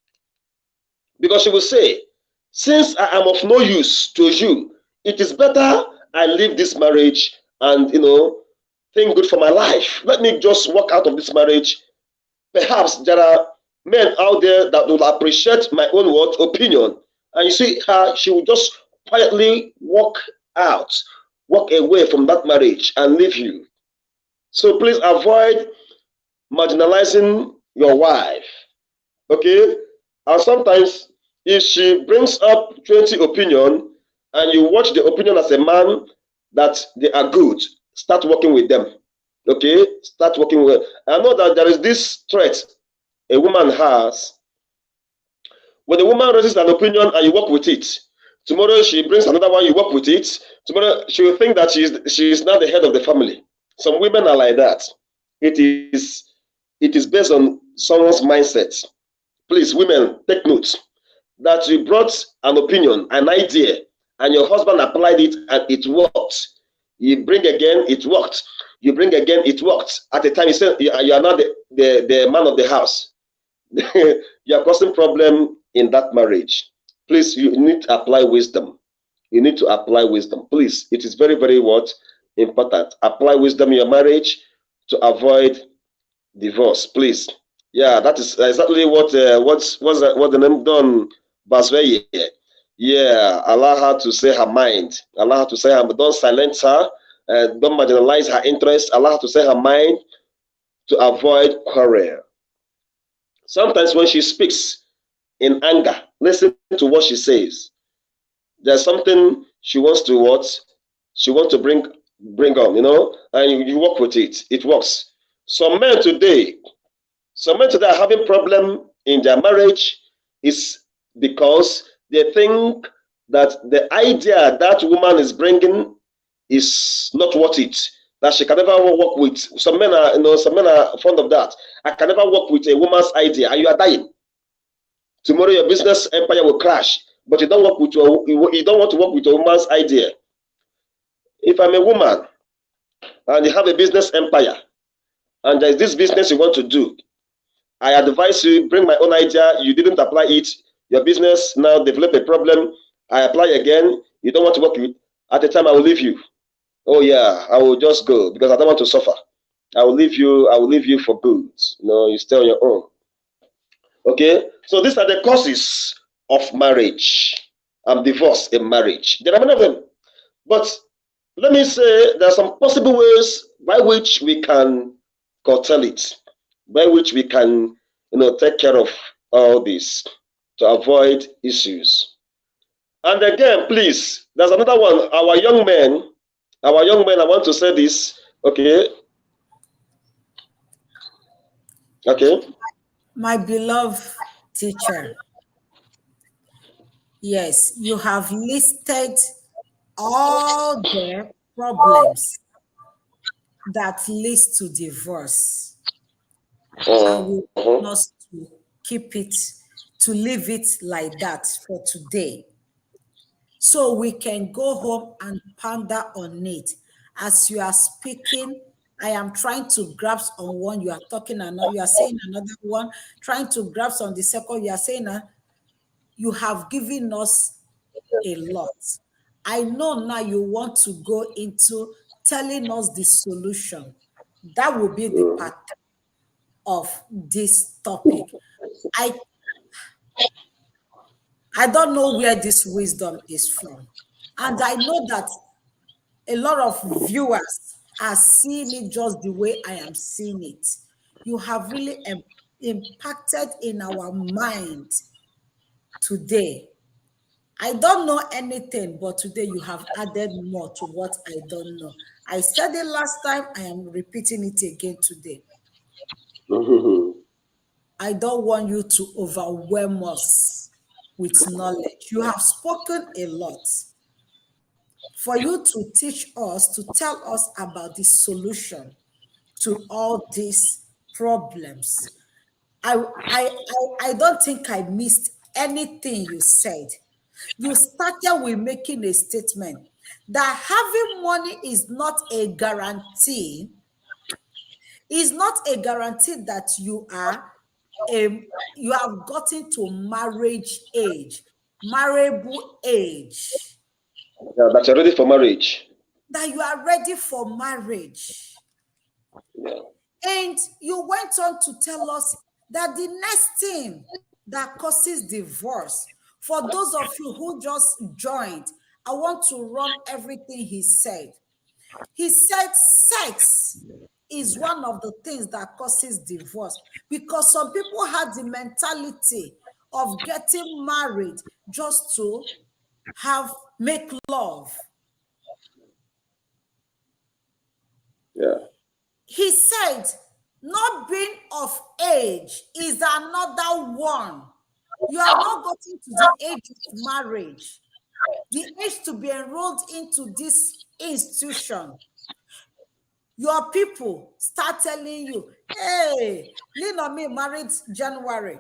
Because she will say, since I am of no use to you, it is better I leave this marriage and, think good for my life. Let me just walk out of this marriage. Perhaps there are men out there that will appreciate my own opinion. And you see her, she will just quietly out, walk away from that marriage and leave you. So please avoid marginalizing your wife. Okay? And sometimes if she brings up 20 opinion and you watch the opinion as a man that they are good, start working with them. Okay? Start working with them. I know that there is this threat a woman has. When a woman raises an opinion and you work with it, tomorrow she brings another one, you work with it. Tomorrow she will think that she is now the head of the family. Some women are like that. It is based on someone's mindset. Please, women, take note that you brought an opinion, an idea, and your husband applied it and it worked. You bring again, it worked. You bring again, it worked. At the time you say you are not the man of the house. You are causing problem in that marriage. Please, you need to apply wisdom. You need to apply wisdom. Please, it is very, very important. Apply wisdom in your marriage to avoid divorce. Please. Yeah, that is exactly what the name done Basweye. Yeah, allow her to say her mind. Allow her to say her, but don't silence her. Don't marginalize her interest. Allow her to say her mind to avoid quarrel. Sometimes when she speaks in anger, listen to what she says. There's something she wants to what she wants to bring on, and you work with it. It works. Some men today are having problem in their marriage is because they think that the idea that woman is bringing is not worth it. That she can never work with. Some men are fond of that. I can never work with a woman's idea, and you are dying. Tomorrow your business empire will crash, but you don't you don't want to work with a woman's idea. If I'm a woman and you have a business empire, and there's this business you want to do, I advise you bring my own idea. You didn't apply it. Your business now develop a problem. I apply again. You don't want to work with. At the time, I will leave you. Oh yeah, I will just go because I don't want to suffer. I will leave you. I will leave you for good. You stay on your own. Okay. So these are the causes of marriage and divorce in marriage. There are many of them, but let me say there are some possible ways by which we can curtail it, by which we can, take care of all this to avoid issues. And again, please, there's another one. Our young men, I want to say this. Okay. Okay. My beloved teacher, yes, you have listed all the problems that leads to divorce, and we Uh-huh. want us to keep it, to leave it like that for today, so we can go home and ponder on it As you are speaking, I am trying to grasp on one, you are talking another, you are saying another one, trying to grasp on the second, you are saying, you have given us a lot. I know now you want to go into telling us the solution. That will be the part of this topic. I I don't know where this wisdom is from. And I know that a lot of viewers are seeing it just the way I am seeing it. You have really impacted in our mind today. I don't know anything, but today you have added more to what I don't know. I said it last time, I am repeating it again today. I don't want you to overwhelm us with knowledge. You have spoken a lot. For you to teach us, to tell us about the solution to all these problems. I don't think I missed anything you said. You started with making a statement that having money is not a guarantee, is not a guarantee that you have gotten to marriage age, marriable age, Yeah, that you're ready for marriage. that you are ready for marriage. Yeah. And you went on to tell us that the next thing that causes divorce, for those of you who just joined, I want to run everything he said. He said sex is one of the things that causes divorce because some people had the mentality of getting married just to make love. Yeah. He said, not being of age is another one. You have not gotten to the age of marriage, the age to be enrolled into this institution. Your people start telling you, hey, Lean on me married January.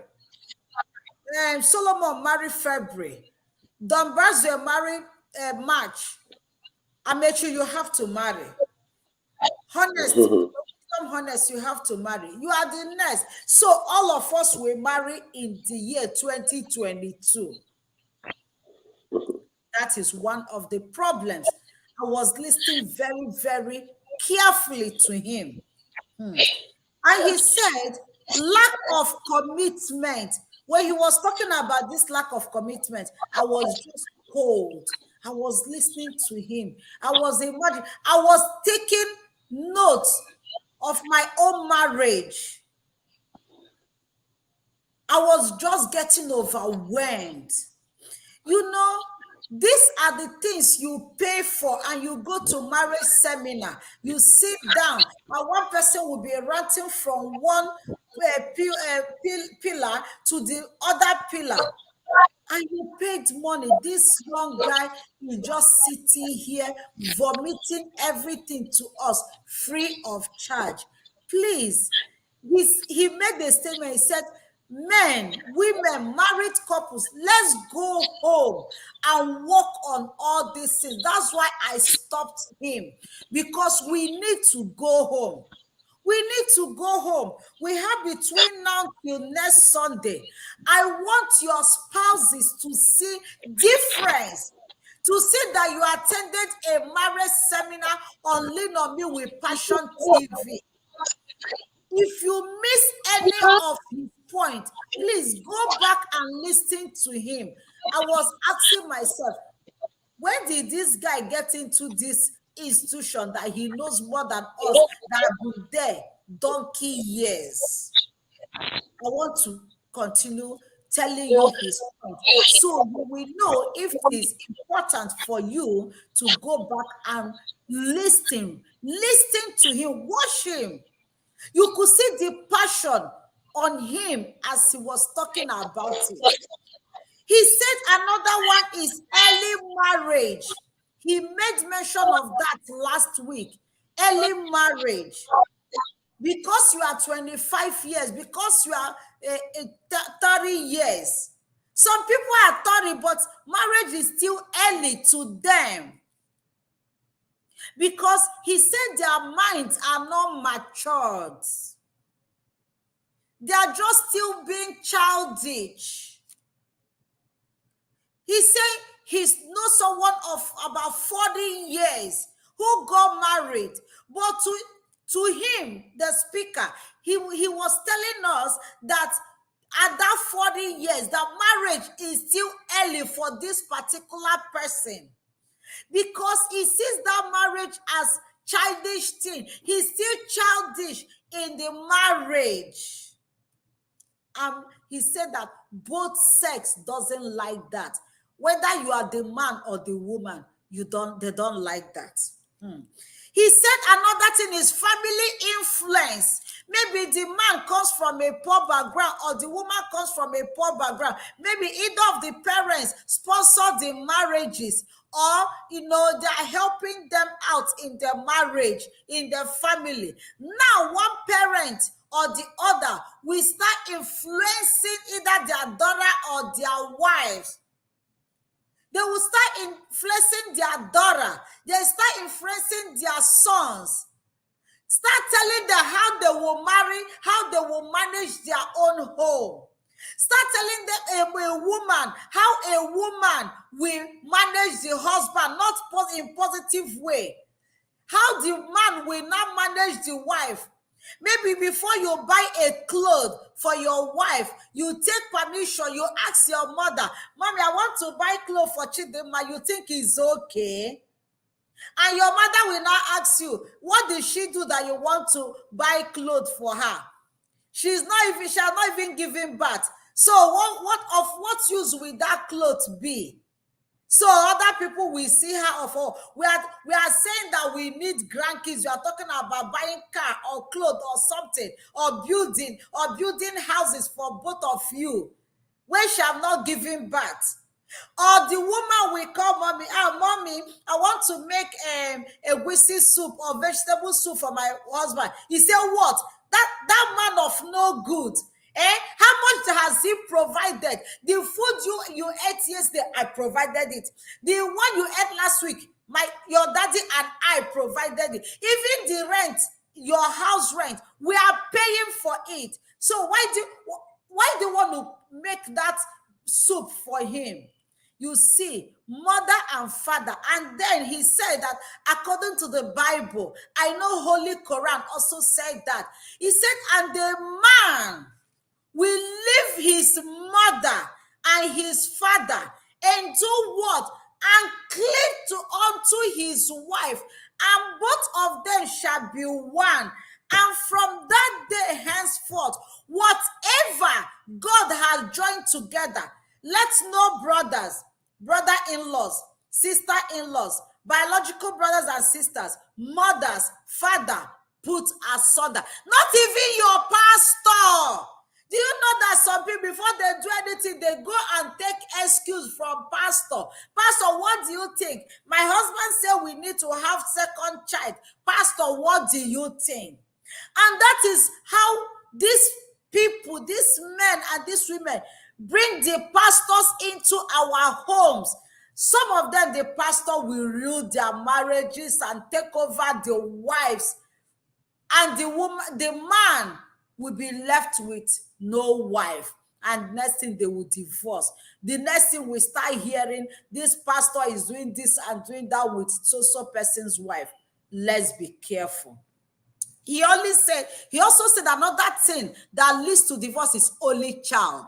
Solomon married February. Don Brazil married March. I make sure you have to marry. Honest, honest, you have to marry. You are the next. So all of us will marry in the year 2022. That is one of the problems. I was listening very, very carefully to him. And he said, lack of commitment. When he was talking about this lack of commitment, I was just cold. I was listening to him. I was taking notes of my own marriage. I was just getting overwhelmed. You know, these are the things you pay for, and you go to marriage seminar, you sit down, and one person will be ranting from one pillar to the other pillar, and you paid money. This young guy is just sitting here vomiting everything to us free of charge. Please, he made a statement. He said, men, women, married couples, let's go home and work on all these things. That's why I stopped him, because we need to go home. We need to go home. We have between now till next Sunday. I want your spouses to see difference, to see that you attended a marriage seminar on Lean on Me with Passion TV. If you miss any of his point, please go back and listen to him. I was asking myself, when did this guy get into this institution that he knows more than us that have been there donkey years? I want to continue telling you his point, so you will know if it is important for you to go back and listen to him, watch him. You could see the passion on him as he was talking about it. He said another one is early marriage. He made mention of that last week. Early marriage. Because you are 25 years, because you are 30 years. Some people are 30, but marriage is still early to them. because he said their minds are not matured. They are just still being childish. He said he knows someone of about 40 years who got married, but to him, the speaker, he was telling us that at that 40 years, the marriage is still early for this particular person, because he sees that marriage as childish thing. He's still childish in the marriage. He said that both sex doesn't like that. Whether you are the man or the woman, they don't like that. He said another thing is family influence. Maybe the man comes from a poor background or the woman comes from a poor background. Maybe either of the parents sponsor the marriages, or they are helping them out in their marriage, in their family. Now one parent or the other will start influencing either their daughter or their wives. They will start influencing their daughter. They start influencing their sons. Start telling them how they will marry, how they will manage their own home. Start telling them a woman how a woman will manage the husband, not in positive way. How the man will not manage the wife. Maybe before you buy a cloth for your wife, you take permission, you ask your mother, Mommy, I want to buy clothes for Chidinma. You think it's okay? And your mother will now ask you, what did she do that you want to buy clothes for her? She has not even given birth. So what use will that cloth be? So other people will see her of all. We are saying that we need grandkids. We are talking about buying car or clothes or something, or building houses for both of you when she have not given birth. Or the woman will call mommy, Mommy, I want to make a egusi soup or vegetable soup for my husband. He said, what? That man of no good. How much has he provided? The food you ate yesterday, I provided it. The one you ate last week, your daddy and I provided it. Even the rent, your house rent, we are paying for it. So why do you want to make that soup for him? You see, mother and father. And then he said that according to the Bible, I know Holy Quran also said that. He said, and the man will leave his mother and his father and do what? And cleave to unto his wife, and both of them shall be one. And from that day henceforth, whatever God has joined together, let no brother-in-laws, sister-in-laws, biological brothers and sisters, mothers, father, put asunder. Not even your pastor. Do you know that some people, before they do anything, they go and take excuse from pastor? Pastor, what do you think? My husband said we need to have second child. Pastor, what do you think? And that is how these people, these men and these women, bring the pastors into our homes. Some of them, the pastor will rule their marriages and take over the wives, and the man will be left with no wife. And next thing, they will divorce. The next thing, we start hearing this pastor is doing this and doing that with so person's wife. Let's be careful. He also said another thing that leads to divorce is only child,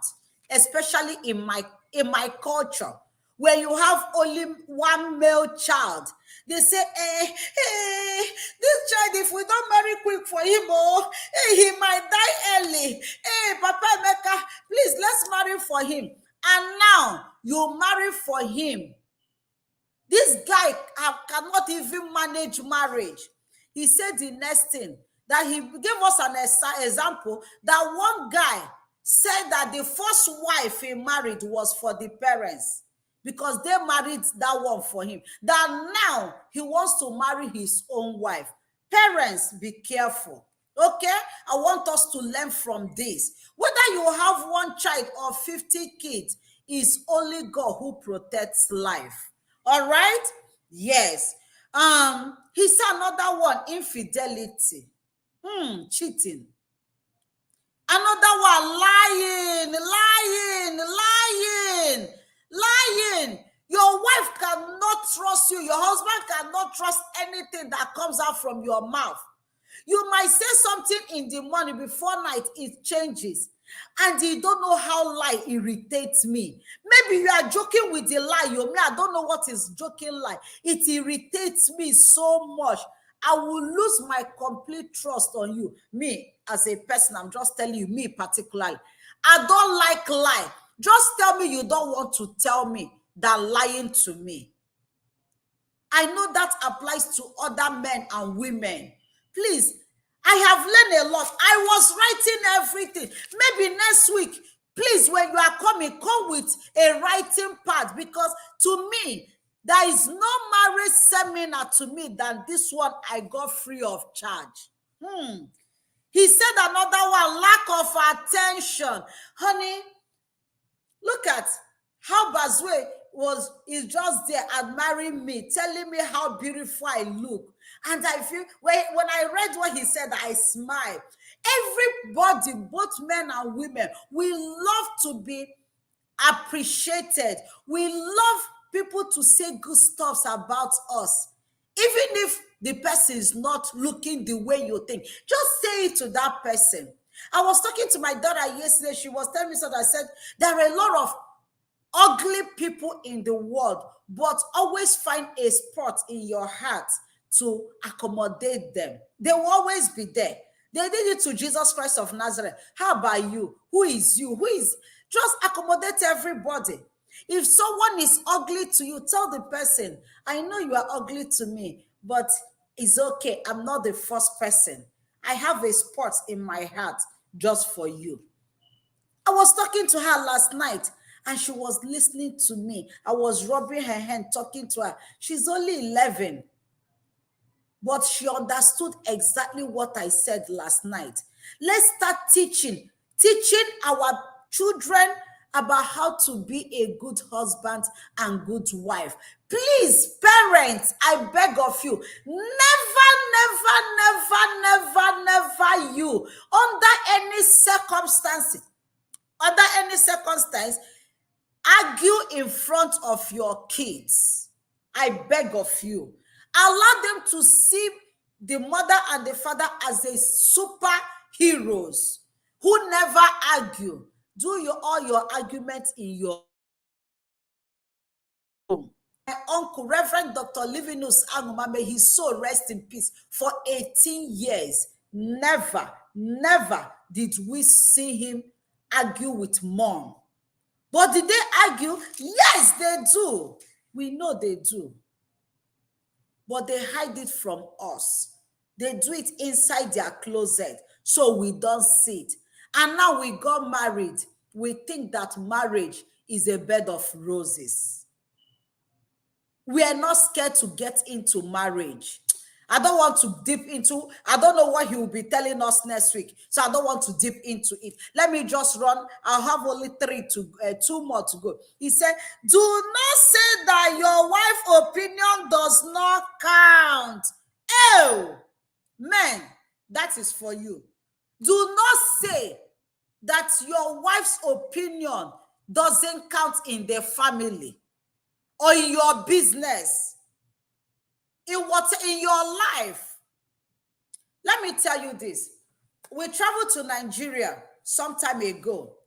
especially in my culture, where you have only one male child. They say, this child, if we don't marry quick for him, he might die early. Papa Emeka, please, let's marry for him. And now you marry for him. This guy cannot even manage marriage. He said the next thing, that he gave us an example, that one guy said that the first wife he married was for the parents, because they married that one for him. That now he wants to marry his own wife. Parents, be careful. Okay? I want us to learn from this. Whether you have one child or 50 kids, it's only God who protects life. All right? Yes. He said another one, infidelity, cheating. Another one, lying. Your wife cannot trust you. Your husband cannot trust anything that comes out from your mouth. You might say something in the morning, before night it changes. And you don't know how lie irritates me. Maybe you are joking with the lie. Me, I don't know what is joking like. It irritates me so much. I will lose my complete trust on you. Me, as a person, I'm just telling you, me particularly. I don't like lie. Just tell me you don't want to tell me than lying to me. I know that applies to other men and women. Please, I have learned a lot. I was writing everything. Maybe next week, please, when you are coming, come with a writing pad, because to me, there is no marriage seminar to me than this one I got free of charge. He said another one, lack of attention. Honey, look at how Bazwe is just there admiring me, telling me how beautiful I look. And I feel, when I read what he said, I smiled. Everybody, both men and women, we love to be appreciated. We love people to say good stuff about us. Even if the person is not looking the way you think, just say it to that person. I was talking to my daughter yesterday. She was telling me something. I said, there are a lot of ugly people in the world, but always find a spot in your heart to accommodate them. They will always be there. They did it to Jesus Christ of Nazareth. How about you? Who is you? Just accommodate everybody. If someone is ugly to you, tell the person, I know you are ugly to me, but it's okay. I'm not the first person. I have a spot in my heart just for you. I was talking to her last night and she was listening to me. I was rubbing her hand, talking to her. She's only 11, but she understood exactly what I said last night. Let's start teaching our children about how to be a good husband and good wife. Please, parents, I beg of you, never you, under any circumstance, argue in front of your kids. I beg of you. Allow them to see the mother and the father as a superheroes who never argue. Do all your arguments in your home. My uncle, Reverend Dr. Livinus Anguma, may his soul rest in peace, for 18 years, never did we see him argue with mom. But did they argue? Yes, they do. We know they do. But they hide it from us. They do it inside their closet, so we don't see it. And now we got married. We think that marriage is a bed of roses. We are not scared to get into marriage. I don't want to dip into, I don't know what he will be telling us next week, so I don't want to dip into it. Let me just run. I'll have only two more to go. He said, do not say that your wife's opinion does not count. Oh, men, that is for you. Do not say that your wife's opinion doesn't count in the family or in your business. In your life. Let me tell you this. We traveled to Nigeria some time ago.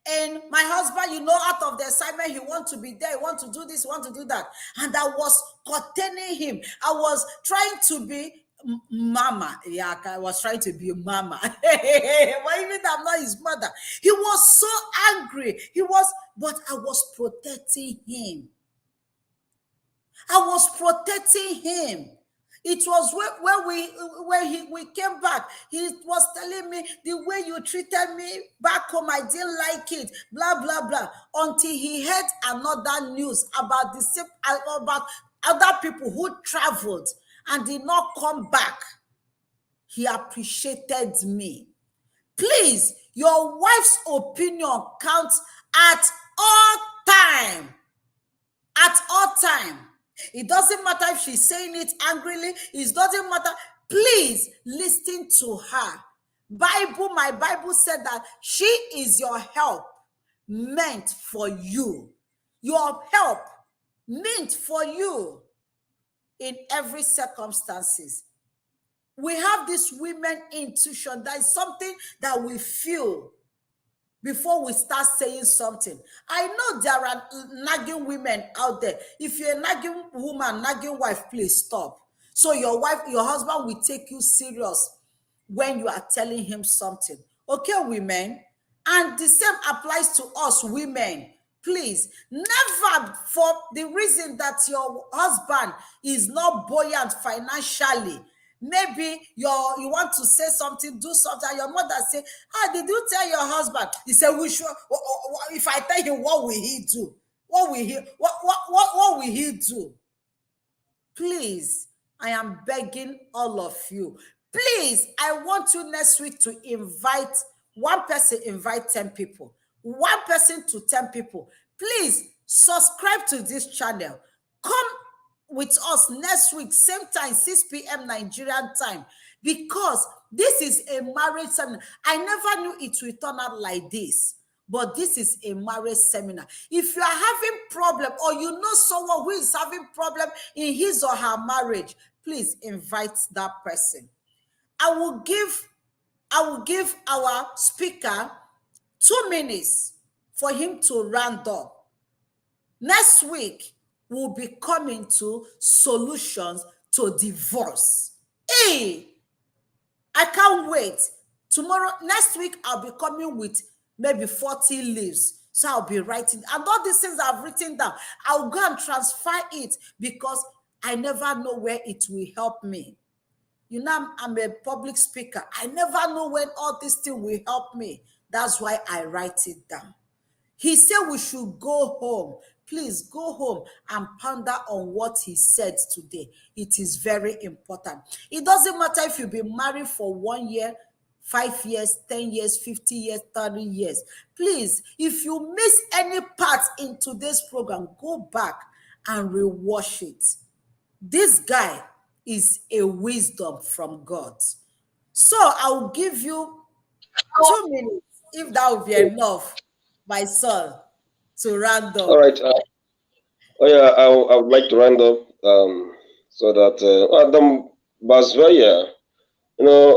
And my husband, out of the assignment, he wants to be there, he wants to do this, he wants to do that. And I was containing him. I was trying to be mama. Yeah, I was trying to be mama. But even though I'm not his mother, he was so angry. But I was protecting him. It was when we came back. He was telling me, the way you treated me back home, I didn't like it, blah, blah, blah. Until he heard another news about about other people who traveled and did not come back. He appreciated me. Please, your wife's opinion counts at all time. At all time. It doesn't matter if she's saying it angrily. It doesn't matter. Please listen to her. My Bible said that she is your help meant for you. Your help meant for you in every circumstances. We have this women intuition. That is something that we feel before we start saying something. I know there are nagging women out there. If you're a nagging woman, nagging wife, please stop. So your wife, your husband will take you serious when you are telling him something. Okay, women? And the same applies to us women. Please, never, for the reason that your husband is not buoyant financially, maybe you want to say something, do something, and your mother say, did you tell your husband? He said, we should, if I tell him, what will he do? What will he do? Please, I am begging all of you. Please, I want you next week to invite one person, invite 10 people. One person to 10 people. Please subscribe to this channel. Come with us next week, same time, 6 p.m. Nigerian time, because this is a marriage seminar. I never knew it would turn out like this. But this is a marriage seminar. If you are having problem, or you know someone who is having problem in his or her marriage, please invite that person. I will give our speaker 2 minutes for him to round up. Next week, we'll be coming to solutions to divorce. Hey, I can't wait. Tomorrow, next week, I'll be coming with maybe 40 leaves. So I'll be writing. And all these things I've written down, I'll go and transfer it because I never know where it will help me. You know, I'm a public speaker. I never know when all these things will help me. That's why I write it down. He said we should go home. Please go home and ponder on what he said today. It is very important. It doesn't matter if you've been married for 1 year, 5 years, 10 years, 50 years, 30 years. Please, if you miss any part in today's program, go back and rewatch it. This guy is a wisdom from God. So I will give you 2 minutes, if that will be enough, my son, to round up. All right. Oh yeah, I would like to round up so that Adam Basvaya,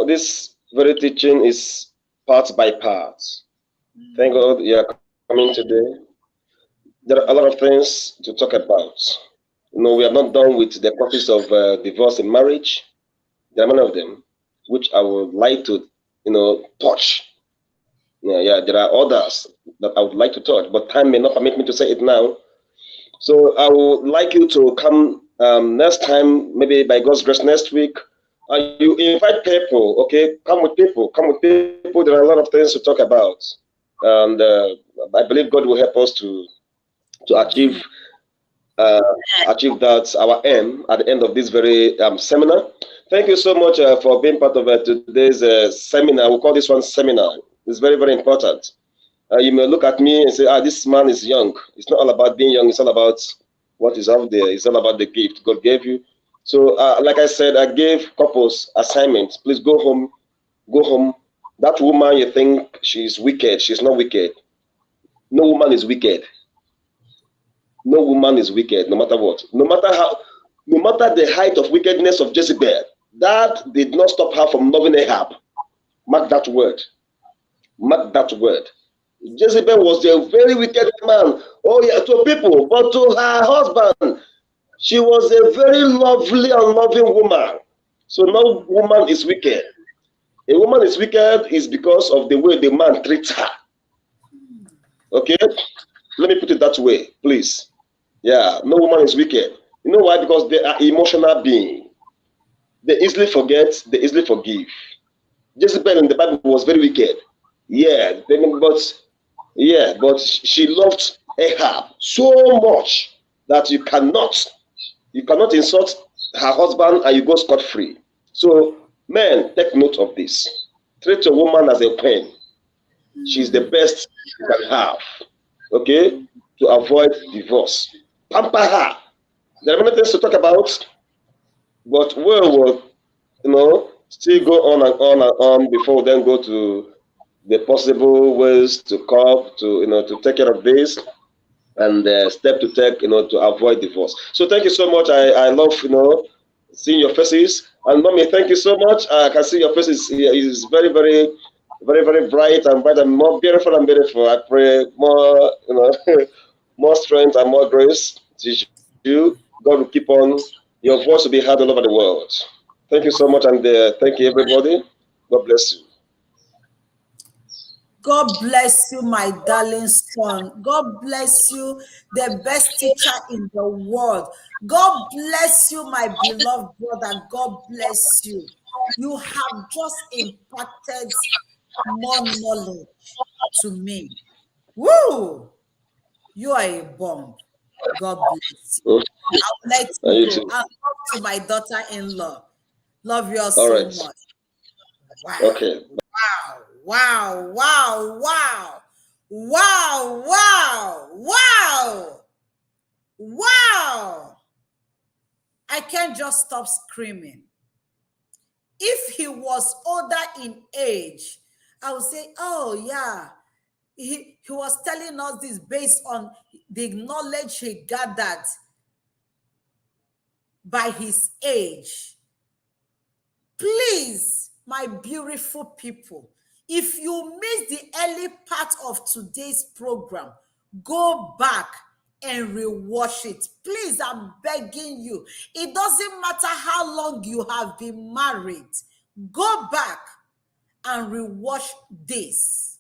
this very teaching is part by part. Thank God you are coming today. There are a lot of things to talk about. We are not done with the process of divorce in marriage. There are many of them, which I would like to, touch. Yeah, there are others that I would like to touch, but time may not permit me to say it now. So I would like you to come next time, maybe by God's grace next week. You invite people, okay? Come with people. Come with people. There are a lot of things to talk about, and I believe God will help us to achieve achieve that our aim at the end of this very seminar. Thank you so much for being part of today's seminar. We'll call this one seminar. It's very, very important. You may look at me and say, this man is young. It's not all about being young. It's all about what is out there. It's all about the gift God gave you. So, like I said, I gave couples assignments. Please go home. Go home. That woman, you think she's wicked. She's not wicked. No woman is wicked. No woman is wicked, no matter what. No matter the height of wickedness of Jezebel, that did not stop her from loving Ahab. Mark that word. Mark that word. Jezebel was a very wicked man. Oh yeah, to people, but to her husband, she was a very lovely and loving woman. So no woman is wicked. A woman is wicked is because of the way the man treats her. Okay? Let me put it that way, please. Yeah, no woman is wicked. You know why? Because they are emotional beings. They easily forget, they easily forgive. Jezebel in the Bible was very wicked. But she loved Ahab so much that you cannot insult her husband and you go scot-free. So, men, take note of this. Treat a woman as a queen. She's the best you can have. Okay? To avoid divorce. Pamper her. There are many things to talk about, but we will, still go on and on and on before we then go to the possible ways to cope, to take care of this, and step to take, to avoid divorce. So thank you so much. I love, seeing your faces. And mommy, thank you so much. I can see your faces is very, very, very, very bright and more beautiful and beautiful. I pray more, more strength and more grace to you. God will keep on, your voice will be heard all over the world. Thank you so much, and thank you, everybody. God bless you. God bless you, my darling son. God bless you, the best teacher in the world. God bless you, my beloved brother. God bless you. You have just imparted more knowledge to me. Woo! You are a bomb. God bless you. Mm. I'll let And you you go. too. And talk to my daughter-in-law. Love you all All so right. much. Wow. Okay. Wow. Wow. Wow. Wow. Wow. Wow. Wow. Wow. I can't just stop screaming. If he was older in age, I would say, oh, yeah. He was telling us this based on the knowledge he gathered by his age. Please, my beautiful people, if you missed the early part of today's program, go back and rewatch it. Please, I'm begging you. It doesn't matter how long you have been married. Go back and rewatch this.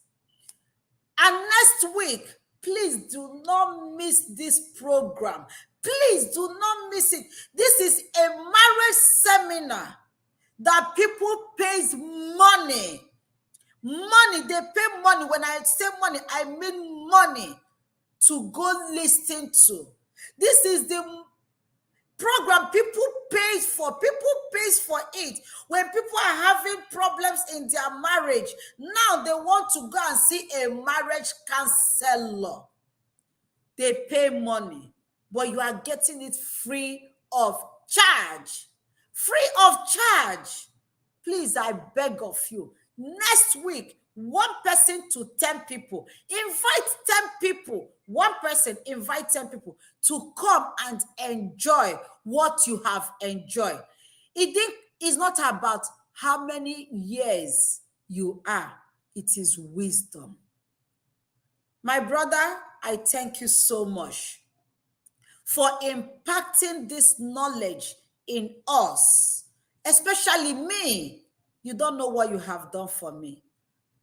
And next week, please do not miss this program. Please do not miss it. This is a marriage seminar that people pays money. Money, they pay money. When I say money, I mean money to go listen to. This is the program people pays for it. When people are having problems in their marriage, now they want to go and see a marriage counselor. They pay money, but you are getting it free of charge. Free of charge. Please, I beg of you. Next week, one person to 10 people. Invite 10 people. One person, invite 10 people to come and enjoy what you have enjoyed. It's not about how many years you are, it is wisdom. My brother, I thank you so much for impacting this knowledge in us, especially me. You don't know what you have done for me.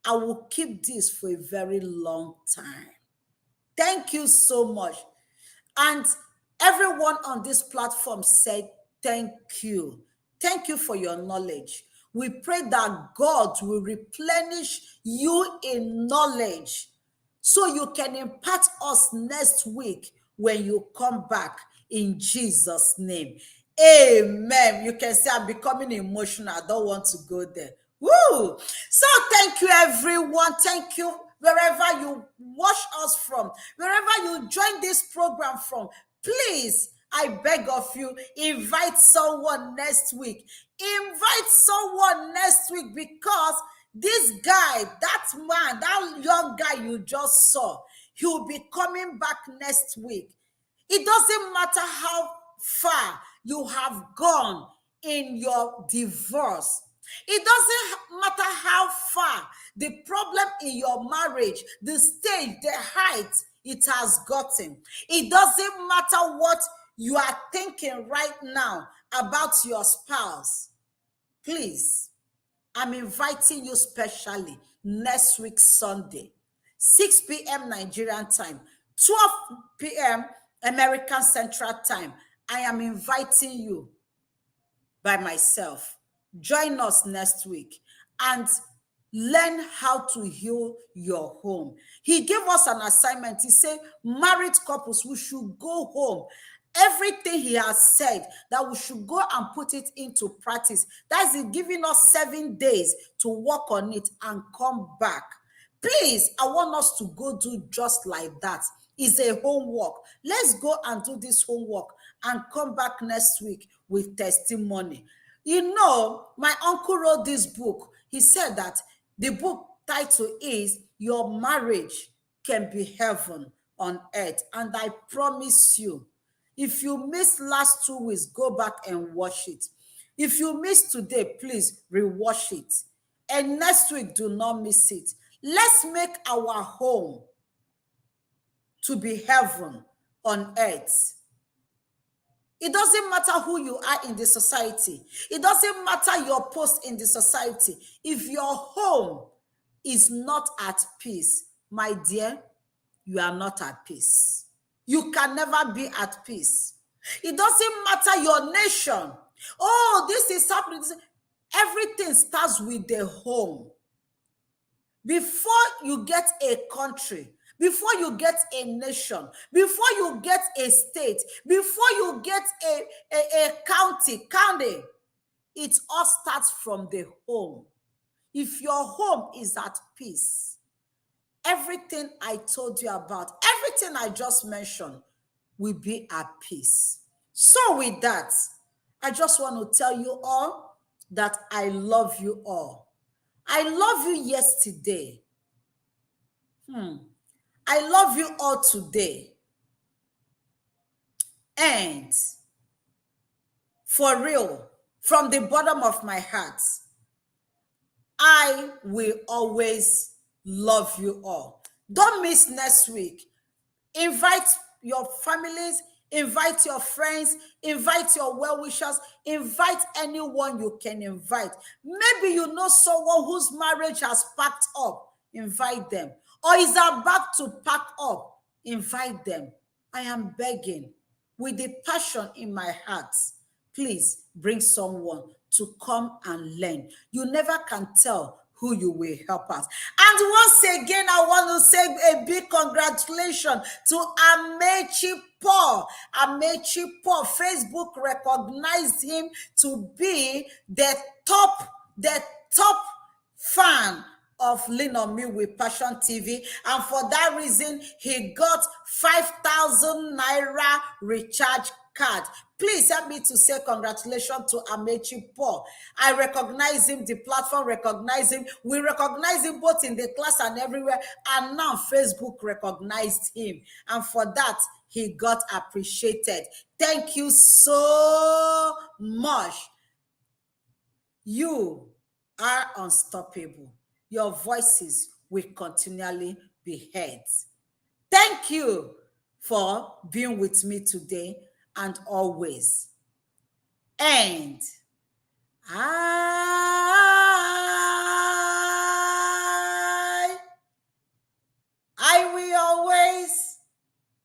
I will keep this for a very long time. Thank you so much. And everyone on this platform said, thank you. Thank you for your knowledge. We pray that God will replenish you in knowledge so you can impart us next week when you come back in Jesus' name. Amen. You can say I'm becoming emotional. I don't want to go there. Woo! So thank you, everyone. Thank you wherever you watch us from, wherever you join this program from. Please, I beg of you, invite someone next week. Invite someone next week because this guy, that man, that young guy you just saw, he'll be coming back next week. It doesn't matter how far you have gone in your divorce. It doesn't matter how far the problem in your marriage, the stage, the height it has gotten. It doesn't matter what you are thinking right now about your spouse. Please, I'm inviting you specially next week, Sunday, 6 p.m. Nigerian time, 12 p.m. American Central Time. I am inviting you by myself. Join us next week and learn how to heal your home. He gave us an assignment. He said, married couples, we should go home. Everything he has said, that we should go and put it into practice. That's it, giving us 7 days to work on it and come back. Please, I want us to go do just like that. It's a homework. Let's go and do this homework and come back next week with testimony. You know, my uncle wrote this book. He said that the book title is Your Marriage Can Be Heaven on Earth. And I promise you, if you missed last 2 weeks, go back and watch it. If you missed today, please rewatch it. And next week, do not miss it. Let's make our home to be heaven on earth. It doesn't matter who you are in the society. It doesn't matter your post in the society. If your home is not at peace, my dear, you are not at peace. You can never be at peace. It doesn't matter your nation. Oh, this is happening. Everything starts with the home. Before you get a country, before you get a nation, before you get a state, before you get a county, it all starts from the home. If your home is at peace, everything I told you about, everything I just mentioned will be at peace. So with that, I just want to tell you all that I love you all. I love you yesterday. I love you all today. And for real, from the bottom of my heart, I will always love you all. Don't miss next week. Invite your families, invite your friends, invite your well-wishers, invite anyone you can invite. Maybe you know someone whose marriage has packed up, invite them. Or is about to pack up, invite them. I am begging with the passion in my heart. Please bring someone to come and learn. You never can tell who you will help us. And once again, I want to say a big congratulations to Amechi Paul. Amechi Paul, Facebook recognized him to be the top fan of Lean on Me with Passion TV, and for that reason he got 5,000 naira recharge card. Please help me to say congratulations to Amechi Paul. I recognize him, the platform recognize him, we recognize him both in the class and everywhere, and now Facebook recognized him, and for that he got appreciated. Thank you so much. You are unstoppable. Your voices will continually be heard. Thank you for being with me today and always. And